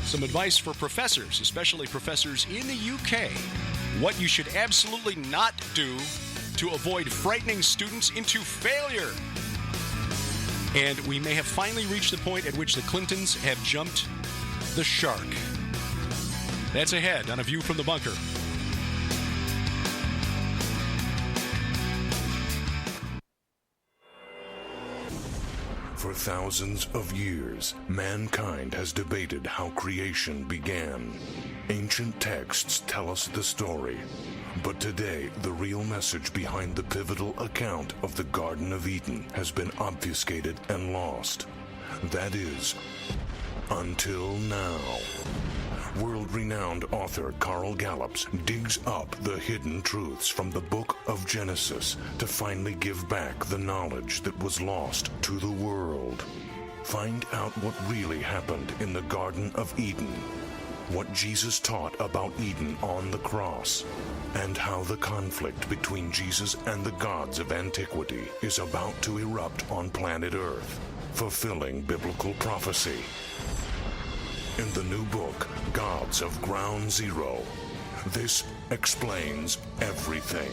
H: some advice for professors, especially professors in the UK, what you should absolutely not do to avoid frightening students into failure. And we may have finally reached the point at which the Clintons have jumped the shark. That's ahead on A View from the Bunker.
L: For thousands of years, mankind has debated how creation began. Ancient texts tell us the story, but today the real message behind the pivotal account of the Garden of Eden has been obfuscated and lost. That is, until now. World-renowned author Carl Gallups digs up the hidden truths from the book of Genesis to finally give back the knowledge that was lost to the world. Find out what really happened in the Garden of Eden, what Jesus taught about Eden on the cross, and how the conflict between Jesus and the gods of antiquity is about to erupt on planet Earth, fulfilling biblical prophecy. In the new book, Gods of Ground Zero, this explains everything.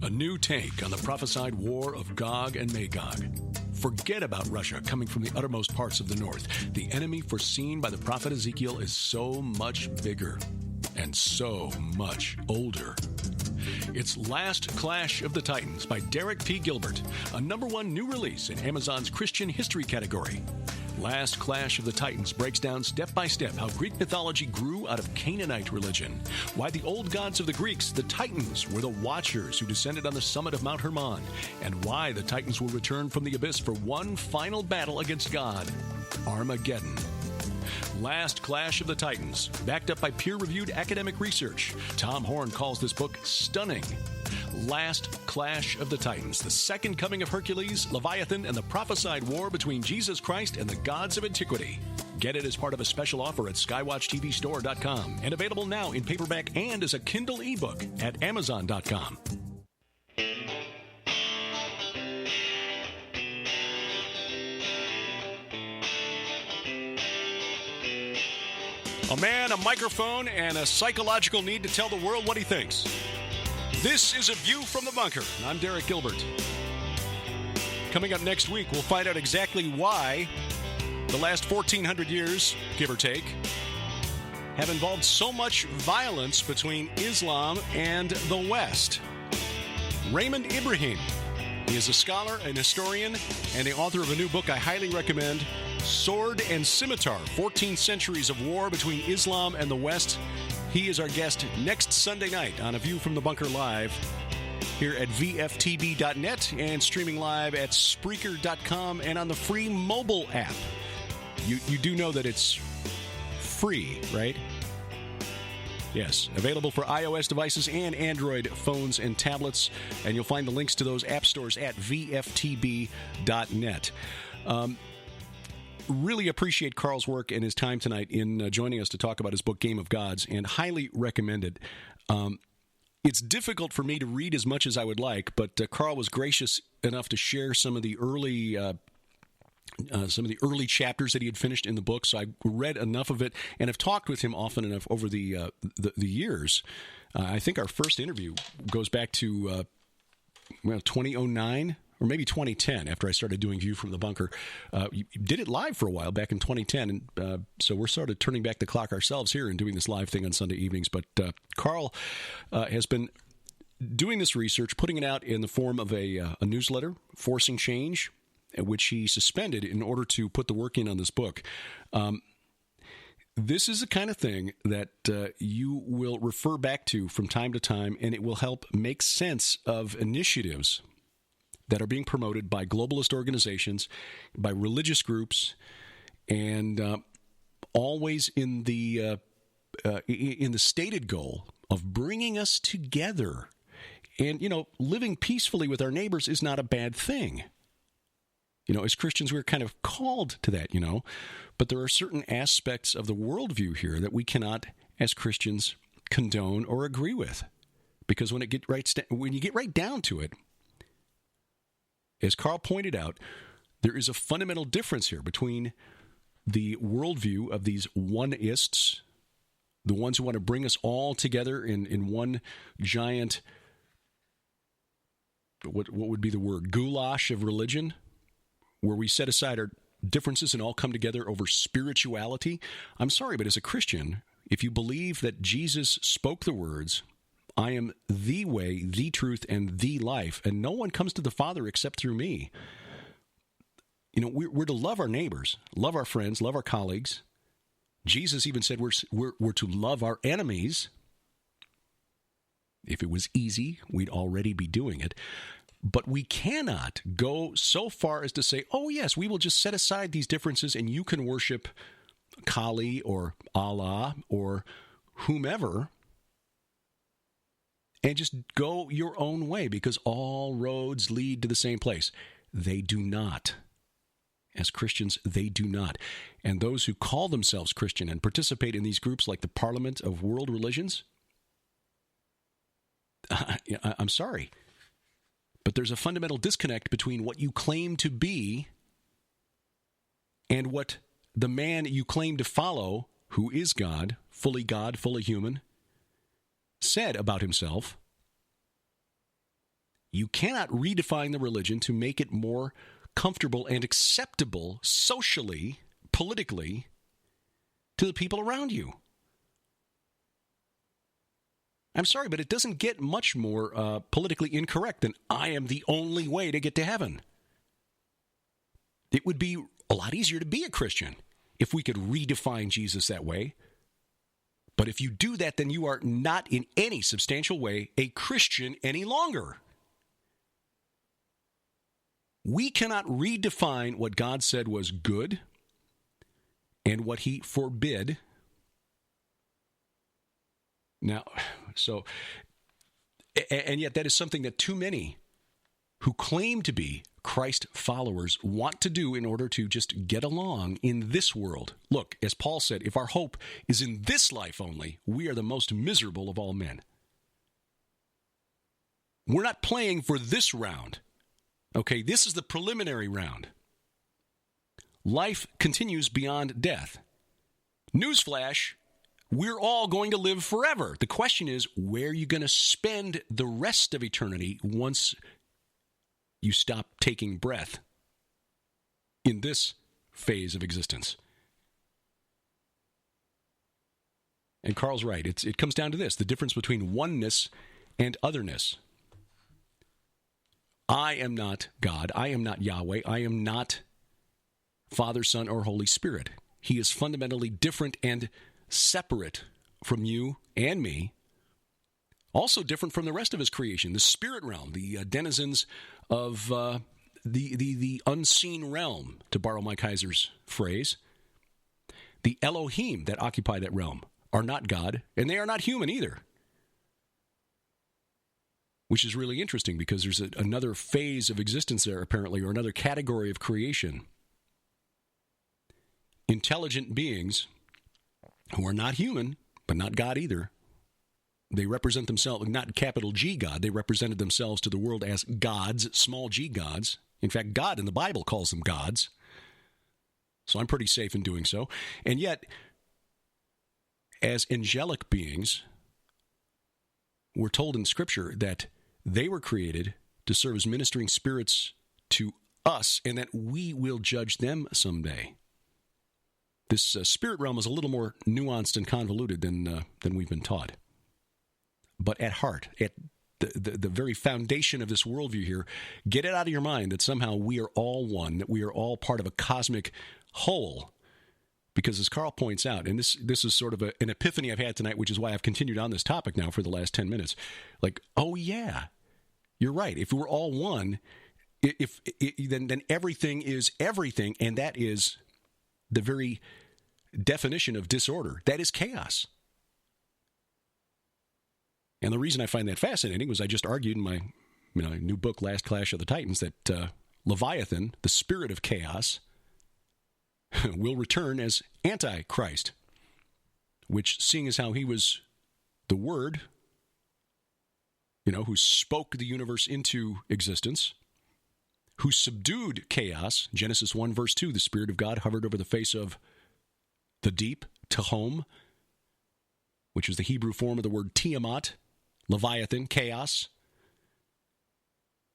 H: A new take on the prophesied war of Gog and Magog. Forget about Russia coming from the uttermost parts of the north. The enemy foreseen by the prophet Ezekiel is so much bigger and so much older. It's Last Clash of the Titans by Derek P. Gilbert, a #1 new release in Amazon's Christian history category. Last Clash of the Titans breaks down step by step how Greek mythology grew out of Canaanite religion, why the old gods of the Greeks, the Titans, were the watchers who descended on the summit of Mount Hermon, and why the Titans will return from the abyss for one final battle against God, Armageddon. Last Clash of the Titans, backed up by peer-reviewed academic research. Tom Horn calls this book stunning. Last Clash of the Titans, the second coming of Hercules, Leviathan, and the prophesied war between Jesus Christ and the gods of antiquity. Get it as part of a special offer at skywatchtvstore.com and available now in paperback and as a Kindle ebook at amazon.com. A man, a microphone, and a psychological need to tell the world what he thinks. This is A View from the Bunker. I'm Derek Gilbert. Coming up next week, we'll find out exactly why the last 1,400 years, give or take, have involved so much violence between Islam and the West. Raymond Ibrahim. He is a scholar, an historian, and the author of a new book I highly recommend, Sword and Scimitar, 14 Centuries of War Between Islam and the West. He is our guest next Sunday night on A View from the Bunker Live here at VFTB.net and streaming live at Spreaker.com and on the free mobile app. You do know that it's free, right? Yes, available for iOS devices and Android phones and tablets, and you'll find the links to those app stores at VFTB.net. Really appreciate Carl's work and his time tonight in joining us to talk about his book, Game of Gods, and highly recommend it. It's difficult for me to read as much as I would like, but Carl was gracious enough to share some of the early chapters that he had finished in the book, so I read enough of it, and have talked with him often enough over the years. I think our first interview goes back to 2009, or maybe 2010, after I started doing View from the Bunker. You did it live for a while back in 2010, and so we're sort of turning back the clock ourselves here and doing this live thing on Sunday evenings. But Carl has been doing this research, putting it out in the form of a newsletter, Forcing Change, which he suspended in order to put the work in on this book. This is the kind of thing that you will refer back to from time to time, and it will help make sense of initiatives that are being promoted by globalist organizations, by religious groups, and always in the stated goal of bringing us together. And, living peacefully with our neighbors is not a bad thing. As Christians, we're kind of called to that, but there are certain aspects of the worldview here that we cannot, as Christians, condone or agree with. Because when you get right down to it, as Carl pointed out, there is a fundamental difference here between the worldview of these oneists, the ones who want to bring us all together in one giant, what would be the word, goulash of religion, where we set aside our differences and all come together over spirituality. I'm sorry, but as a Christian, if you believe that Jesus spoke the words, I am the way, the truth, and the life, and no one comes to the Father except through me. You know, we're to love our neighbors, love our friends, love our colleagues. Jesus even said we're to love our enemies. If it was easy, we'd already be doing it. But we cannot go so far as to say, oh, yes, we will just set aside these differences and you can worship Kali or Allah or whomever and just go your own way because all roads lead to the same place. They do not. As Christians, they do not. And those who call themselves Christian and participate in these groups like the Parliament of World Religions, I'm sorry, but there's a fundamental disconnect between what you claim to be and what the man you claim to follow, who is God, fully human, said about himself. You cannot redefine the religion to make it more comfortable and acceptable socially, politically, to the people around you. I'm sorry, but it doesn't get much more politically incorrect than I am the only way to get to heaven. It would be a lot easier to be a Christian if we could redefine Jesus that way. But if you do that, then you are not in any substantial way a Christian any longer. We cannot redefine what God said was good and what he forbid. Now, and yet that is something that too many who claim to be Christ followers want to do in order to just get along in this world. Look, as Paul said, if our hope is in this life only, we are the most miserable of all men. We're not playing for this round. Okay, this is the preliminary round. Life continues beyond death. Newsflash, we're all going to live forever. The question is, where are you going to spend the rest of eternity once you stop taking breath in this phase of existence? And Carl's right. It comes down to this, the difference between oneness and otherness. I am not God. I am not Yahweh. I am not Father, Son, or Holy Spirit. He is fundamentally different and separate from you and me. Also different from the rest of his creation, the spirit realm, the denizens of the unseen realm, to borrow Mike Heiser's phrase. The Elohim that occupy that realm are not God, and they are not human either. Which is really interesting because there's another phase of existence there, apparently, or another category of creation. Intelligent beings who are not human, but not God either. They represent themselves, not capital G God, they represented themselves to the world as gods, small g gods. In fact, God in the Bible calls them gods. So I'm pretty safe in doing so. And yet, as angelic beings, we're told in Scripture that they were created to serve as ministering spirits to us, and that we will judge them someday. This spirit realm is a little more nuanced and convoluted than we've been taught. But at heart, at the very foundation of this worldview here, get it out of your mind that somehow we are all one, that we are all part of a cosmic whole. Because as Carl points out, and this is sort of an epiphany I've had tonight, which is why I've continued on this topic now for the last 10 minutes. Like, oh yeah, you're right. If we're all one, then everything is everything, and that is the very definition of disorder. That is chaos. And the reason I find that fascinating was I just argued in my new book, Last Clash of the Titans, that Leviathan, the spirit of chaos, will return as Antichrist, which, seeing as how he was the Word, who spoke the universe into existence, who subdued chaos, Genesis 1, verse 2, the Spirit of God hovered over the face of the deep, Tehom, which is the Hebrew form of the word Tiamat, Leviathan, chaos.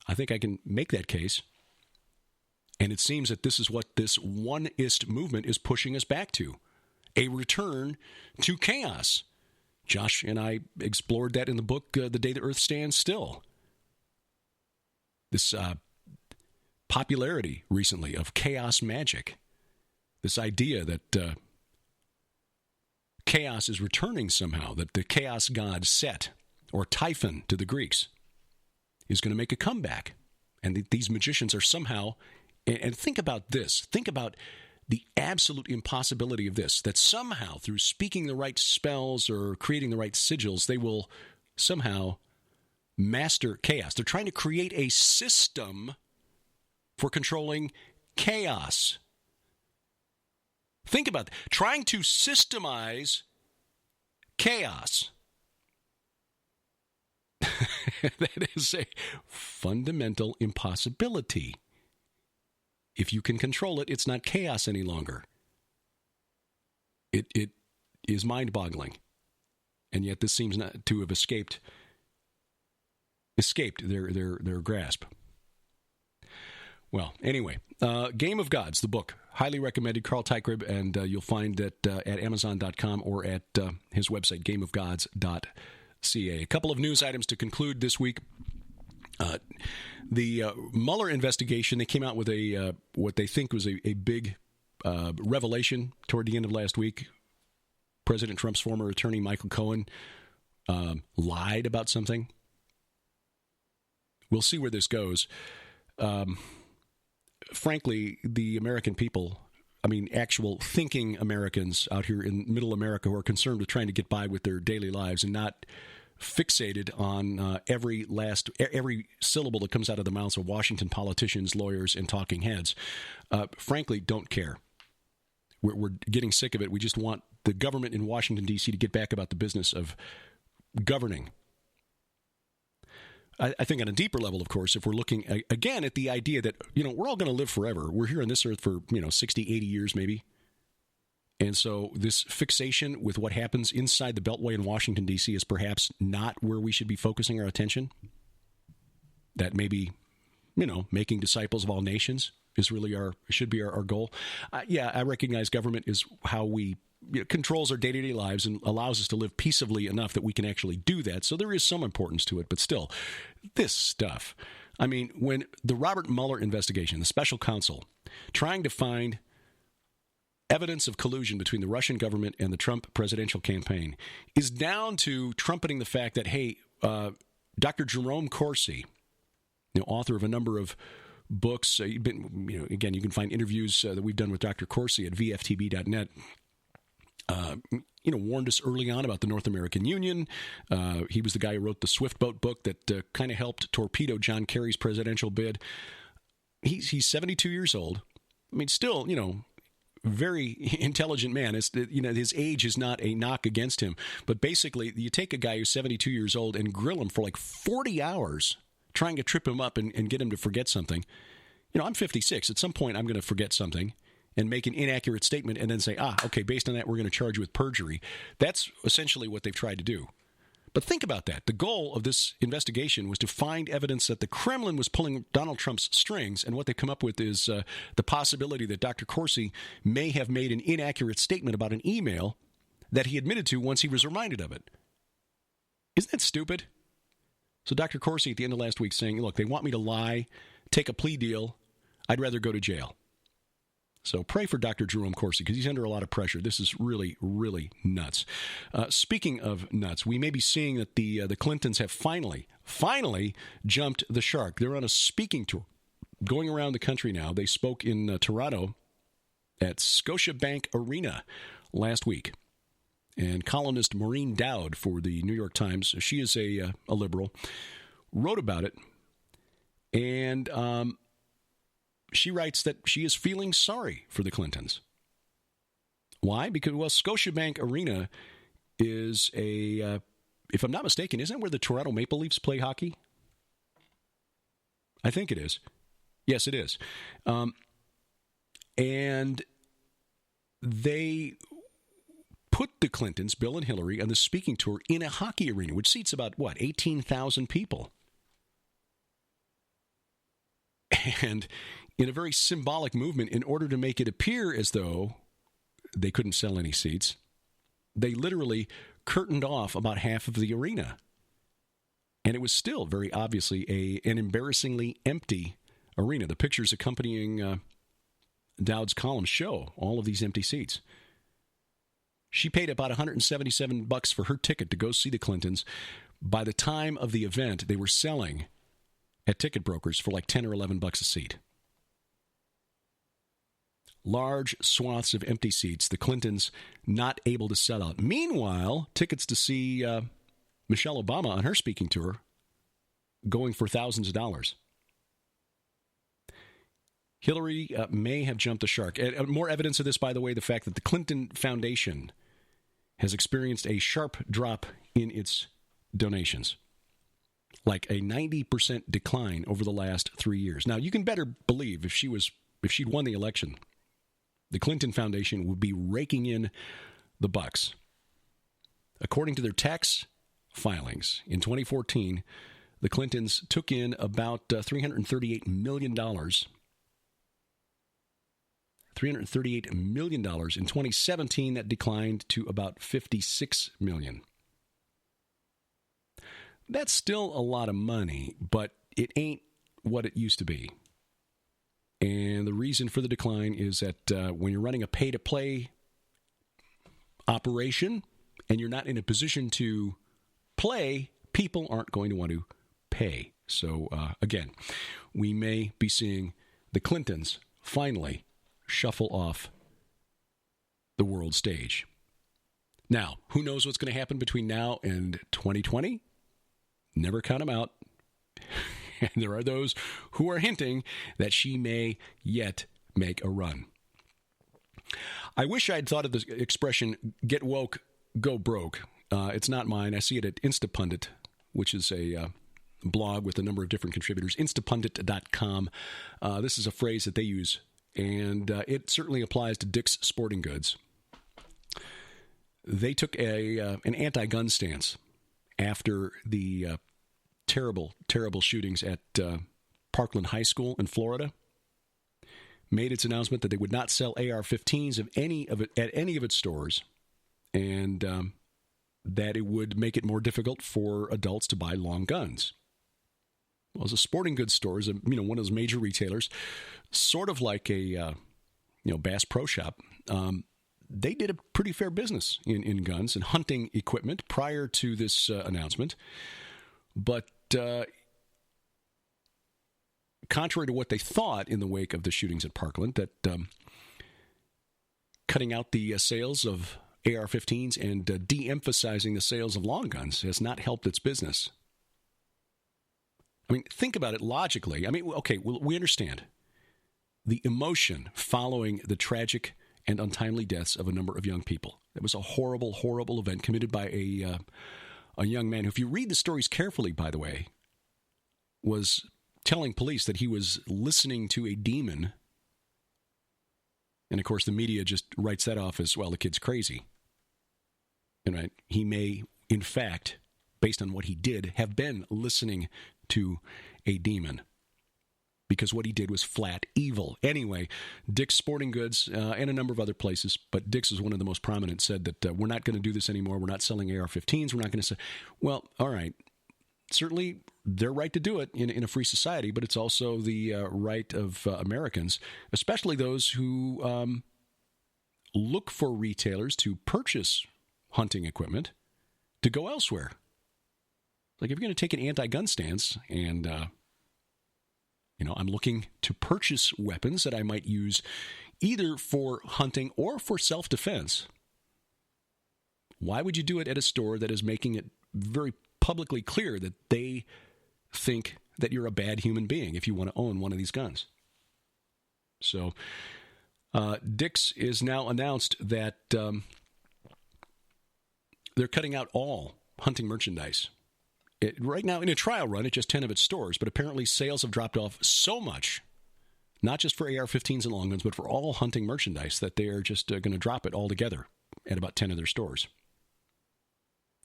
H: I think I can make that case. And it seems that this is what this oneist movement is pushing us back to, a return to chaos. Josh and I explored that in the book, The Day the Earth Stands Still. This popularity recently of chaos magic. This idea that chaos is returning somehow, that the chaos god Set, or Typhon to the Greeks, is going to make a comeback. And these magicians are somehow, and think about this, think about the absolute impossibility of this, that somehow through speaking the right spells or creating the right sigils, they will somehow master chaos. They're trying to create a system for controlling chaos. Think about that. Trying to systemize chaos. That is a fundamental impossibility. If you can control it, it's not chaos any longer. It is mind-boggling. And yet this seems not to have escaped their grasp. Well, anyway, Game of Gods, the book. Highly recommended, Carl Teichrib, and you'll find that at Amazon.com or at his website, gameofgods.ca. A couple of news items to conclude this week. The Mueller investigation, they came out with a what they think was a big revelation toward the end of last week. President Trump's former attorney, Michael Cohen, lied about something. We'll see where this goes. Frankly, the American people, I mean, actual thinking Americans out here in middle America who are concerned with trying to get by with their daily lives and not fixated on every syllable that comes out of the mouths of Washington politicians, lawyers, and talking heads, frankly, don't care. We're getting sick of it. We just want the government in Washington, D.C. to get back about the business of governing. I think on a deeper level, of course, if we're looking, again, at the idea that, we're all going to live forever. We're here on this earth for, 60, 80 years maybe. And so this fixation with what happens inside the Beltway in Washington, D.C. is perhaps not where we should be focusing our attention. That maybe, making disciples of all nations is really should be our goal. I recognize government is how we controls our day-to-day lives and allows us to live peaceably enough that we can actually do that. So there is some importance to it, but still, this stuff. I mean, when the Robert Mueller investigation, the special counsel, trying to find evidence of collusion between the Russian government and the Trump presidential campaign, is down to trumpeting the fact that, hey, Dr. Jerome Corsi, author of a number of books, again, you can find interviews that we've done with Dr. Corsi at VFTB.net. Warned us early on about the North American Union. He was the guy who wrote the Swift Boat book that kind of helped torpedo John Kerry's presidential bid. He's 72 years old. I mean, still, very intelligent man. His age is not a knock against him. But basically, you take a guy who's 72 years old and grill him for like 40 hours trying to trip him up and get him to forget something. I'm 56. At some point, I'm going to forget something and make an inaccurate statement and then say, okay, based on that, we're going to charge you with perjury. That's essentially what they've tried to do. But think about that. The goal of this investigation was to find evidence that the Kremlin was pulling Donald Trump's strings, and what they come up with is the possibility that Dr. Corsi may have made an inaccurate statement about an email that he admitted to once he was reminded of it. Isn't that stupid? So Dr. Corsi at the end of last week saying, look, they want me to lie, take a plea deal. I'd rather go to jail. So pray for Dr. Jerome Corsi because he's under a lot of pressure. This is really, really nuts. Speaking of nuts, we may be seeing that the Clintons have finally jumped the shark. They're on a speaking tour going around the country now. They spoke in Toronto at Scotiabank Arena last week. And columnist Maureen Dowd for the New York Times, she is a liberal, wrote about it. And she writes that she is feeling sorry for the Clintons. Why? Because, Scotiabank Arena is if I'm not mistaken, isn't it where the Toronto Maple Leafs play hockey? I think it is. Yes, it is. And they put the Clintons, Bill and Hillary, on the speaking tour in a hockey arena, which seats about, 18,000 people. And in a very symbolic movement, in order to make it appear as though they couldn't sell any seats, they literally curtained off about half of the arena. And it was still very obviously an embarrassingly empty arena. The pictures accompanying Dowd's column show all of these empty seats. She paid about $177 for her ticket to go see the Clintons. By the time of the event, they were selling at ticket brokers for like $10 or $11 a seat. Large swaths of empty seats, the Clintons not able to sell out. Meanwhile, tickets to see Michelle Obama on her speaking tour going for thousands of dollars. Hillary may have jumped the shark. More evidence of this, by the way, the fact that the Clinton Foundation has experienced a sharp drop in its donations. Like a 90% decline over the last 3 years. Now, you can better believe if she'd won the election, the Clinton Foundation would be raking in the bucks. According to their tax filings, in 2014, the Clintons took in about $338 million. $338 million. In 2017, that declined to about $56 million. That's still a lot of money, but it ain't what it used to be. And the reason for the decline is that when you're running a pay-to-play operation and you're not in a position to play, people aren't going to want to pay. So, again, we may be seeing the Clintons finally shuffle off the world stage. Now, who knows what's going to happen between now and 2020? Never count them out. And there are those who are hinting that she may yet make a run. I wish I'd thought of the expression, get woke, go broke. It's not mine. I see it at Instapundit, which is a blog with a number of different contributors. Instapundit.com. This is a phrase that they use, and it certainly applies to Dick's Sporting Goods. They took an anti-gun stance after the terrible, terrible shootings at Parkland High School in Florida. Made its announcement that they would not sell AR-15s at any of its stores, and that it would make it more difficult for adults to buy long guns. Well, as a sporting goods store, as one of those major retailers, sort of like a Bass Pro Shop, they did a pretty fair business in guns and hunting equipment prior to this announcement. But contrary to what they thought in the wake of the shootings at Parkland, that cutting out the sales of AR-15s and de-emphasizing the sales of long guns has not helped its business. I mean, think about it logically. I mean, okay, we understand the emotion following the tragic and untimely deaths of a number of young people. It was a horrible, horrible event committed by a young man who, if you read the stories carefully, by the way, was telling police that he was listening to a demon. And, of course, the media just writes that off as, well, the kid's crazy. And right, he may, in fact, based on what he did, have been listening to a demon. Because what he did was flat evil. Anyway, Dick's Sporting Goods and a number of other places, but Dick's is one of the most prominent, said that we're not going to do this anymore. We're not selling AR-15s. We're not going to say, well, all right. Certainly, they're right to do it in a free society, but it's also the right of Americans, especially those who look for retailers to purchase hunting equipment to go elsewhere. Like, if you're going to take an anti-gun stance and I'm looking to purchase weapons that I might use either for hunting or for self-defense, why would you do it at a store that is making it very publicly clear that they think that you're a bad human being if you want to own one of these guns? So Dick's is now announced that they're cutting out all hunting merchandise. Right now, in a trial run at just 10 of its stores, but apparently sales have dropped off so much, not just for AR-15s and long guns, but for all hunting merchandise, that they are just going to drop it altogether at about 10 of their stores.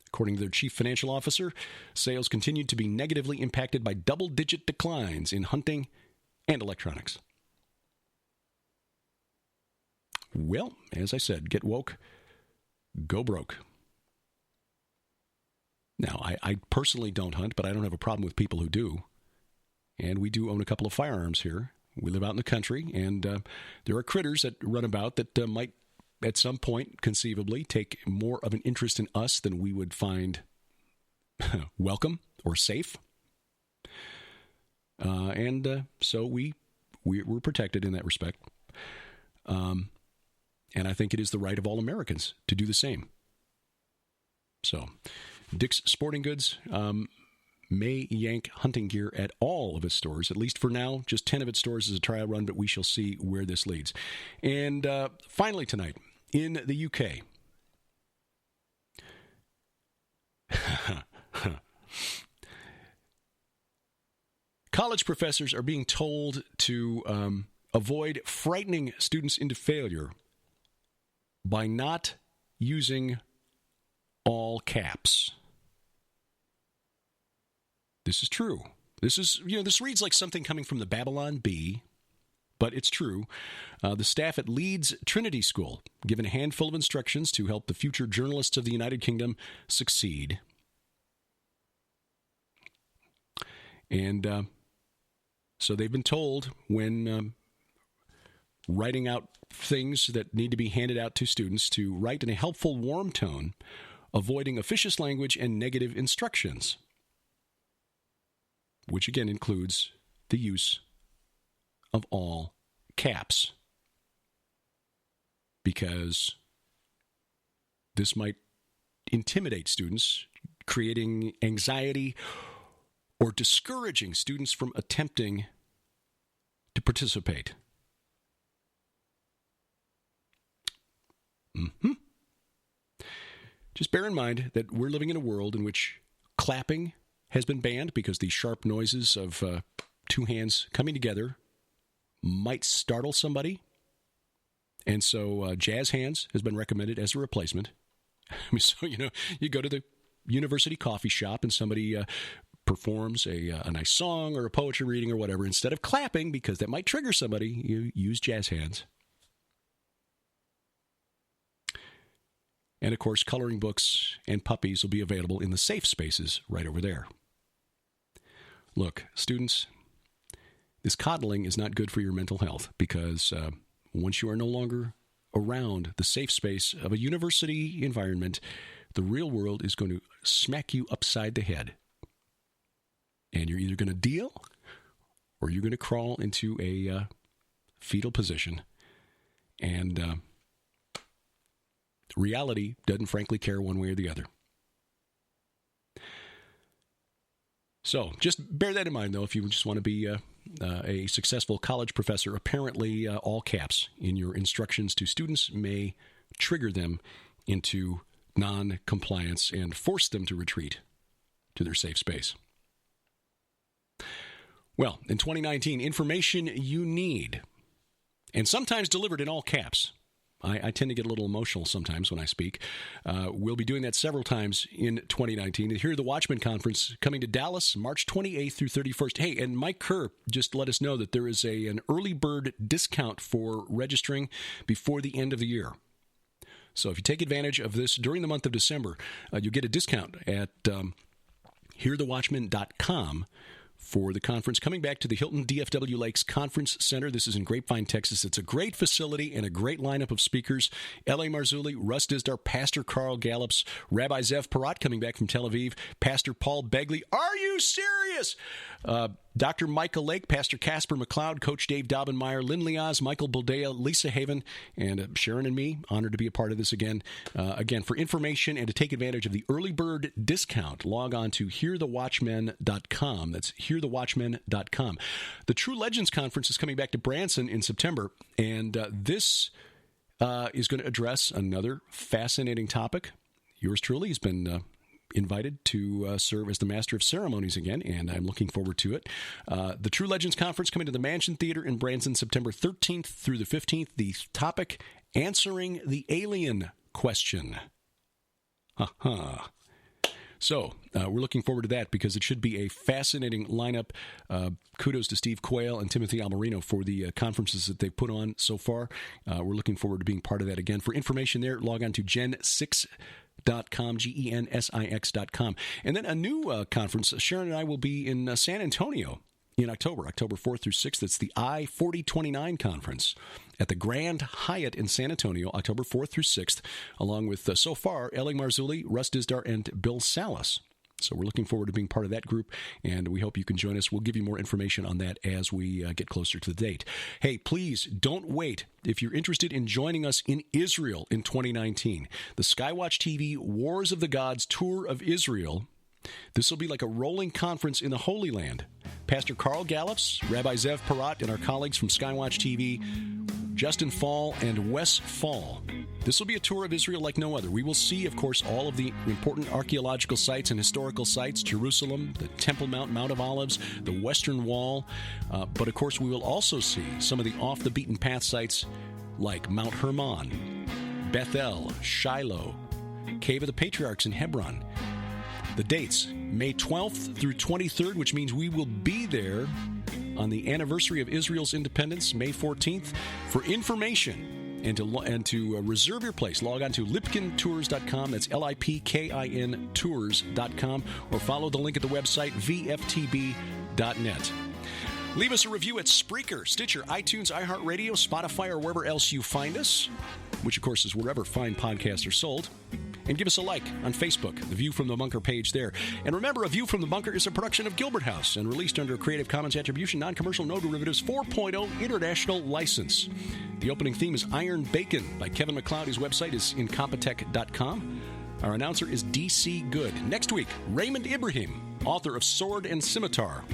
H: According to their chief financial officer, sales continued to be negatively impacted by double-digit declines in hunting and electronics. Well, as I said, get woke, go broke. Now, I personally don't hunt, but I don't have a problem with people who do. And we do own a couple of firearms here. We live out in the country, and there are critters that run about that might, at some point, conceivably, take more of an interest in us than we would find welcome or safe. So we're protected in that respect. And I think it is the right of all Americans to do the same. So, Dick's Sporting Goods may yank hunting gear at all of its stores, at least for now. Just 10 of its stores is a trial run, but we shall see where this leads. And finally tonight, in the UK, college professors are being told to avoid frightening students into failure by not using all caps. This is true. This reads like something coming from the Babylon Bee, but it's true. The staff at Leeds Trinity School given a handful of instructions to help the future journalists of the United Kingdom succeed. And so they've been told when writing out things that need to be handed out to students to write in a helpful, warm tone, avoiding officious language and negative instructions, which again includes the use of all caps, because this might intimidate students, creating anxiety or discouraging students from attempting to participate. Just bear in mind that we're living in a world in which clapping has been banned because the sharp noises of two hands coming together might startle somebody. And so jazz hands has been recommended as a replacement. So, you go to the university coffee shop and somebody performs a nice song or a poetry reading or whatever. Instead of clapping, because that might trigger somebody, you use jazz hands. And, of course, coloring books and puppies will be available in the safe spaces right over there. Look, students, this coddling is not good for your mental health, because once you are no longer around the safe space of a university environment, the real world is going to smack you upside the head. And you're either going to deal or you're going to crawl into a fetal position. And reality doesn't frankly care one way or the other. So just bear that in mind, though, if you just want to be a successful college professor. Apparently, all caps in your instructions to students may trigger them into non-compliance and force them to retreat to their safe space. Well, in 2019, information you need, and sometimes delivered in all caps. I tend to get a little emotional sometimes when I speak. We'll be doing that several times in 2019. Here the Watchmen Conference coming to Dallas, March 28th through 31st. Hey, and Mike Kerr just let us know that there is an early bird discount for registering before the end of the year. So if you take advantage of this during the month of December, you'll get a discount at hearthewatchmen.com for the conference coming back to the Hilton DFW Lakes Conference Center. This is in Grapevine, Texas. It's a great facility and a great lineup of speakers. L.A. Marzulli, Russ Dizdar, Pastor Carl Gallups, Rabbi Zev Parat coming back from Tel Aviv, Pastor Paul Begley. Are you serious? Dr. Michael Lake, Pastor Casper McLeod, Coach Dave Daubenmeyer, Lynn Liaz, Michael Buldea, Lisa Haven, and Sharon and me. Honored to be a part of this again. Again, for information and to take advantage of the early bird discount, log on to hearthewatchmen.com. That's hearthewatchmen.com. The True Legends Conference is coming back to Branson in September, and this is going to address another fascinating topic. Yours truly has been invited to serve as the Master of Ceremonies again, and I'm looking forward to it. The True Legends Conference coming to the Mansion Theater in Branson, September 13th through the 15th. The topic, Answering the Alien Question. So we're looking forward to that because it should be a fascinating lineup. Kudos to Steve Quayle and Timothy Almarino for the conferences that they've put on so far. We're looking forward to being part of that again. For information there, log on to Gen 6 GENSIX.com. And then a new conference. Sharon and I will be in San Antonio in October 4th through 6th. It's the I-4029 conference at the Grand Hyatt in San Antonio, October 4th through 6th, along with, so far, Elling Marzulli, Russ Dizdar, and Bill Salas. So we're looking forward to being part of that group, and we hope you can join us. We'll give you more information on that as we get closer to the date. Hey, please don't wait. If you're interested in joining us in Israel in 2019, the Skywatch TV Wars of the Gods Tour of Israel, this will be like a rolling conference in the Holy Land. Pastor Carl Gallups, Rabbi Zev Parat, and our colleagues from Skywatch TV, Justin Fall and Wes Fall. This will be a tour of Israel like no other. We will see, of course, all of the important archaeological sites and historical sites, Jerusalem, the Temple Mount, Mount of Olives, the Western Wall. But, of course, we will also see some of the off-the-beaten-path sites like Mount Hermon, Bethel, Shiloh, Cave of the Patriarchs in Hebron. The dates, May 12th through 23rd, which means we will be there on the anniversary of Israel's independence, May 14th. For information and to reserve your place, log on to lipkintours.com. That's LIPKIN tours.com, or follow the link at the website VFTB.net. Leave us a review at Spreaker, Stitcher, iTunes, iHeartRadio, Spotify, or wherever else you find us, which, of course, is wherever fine podcasts are sold. And give us a like on Facebook, the View from the Bunker page there. And remember, A View from the Bunker is a production of Gilbert House and released under a Creative Commons Attribution, Non-Commercial, No Derivatives 4.0 International License. The opening theme is Iron Bacon by Kevin MacLeod. His website is incompetech.com. Our announcer is D.C. Good. Next week, Raymond Ibrahim, author of Sword and Scimitar,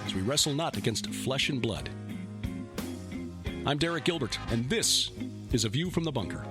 H: as we wrestle not against flesh and blood. I'm Derek Gilbert, and this is A View from the Bunker.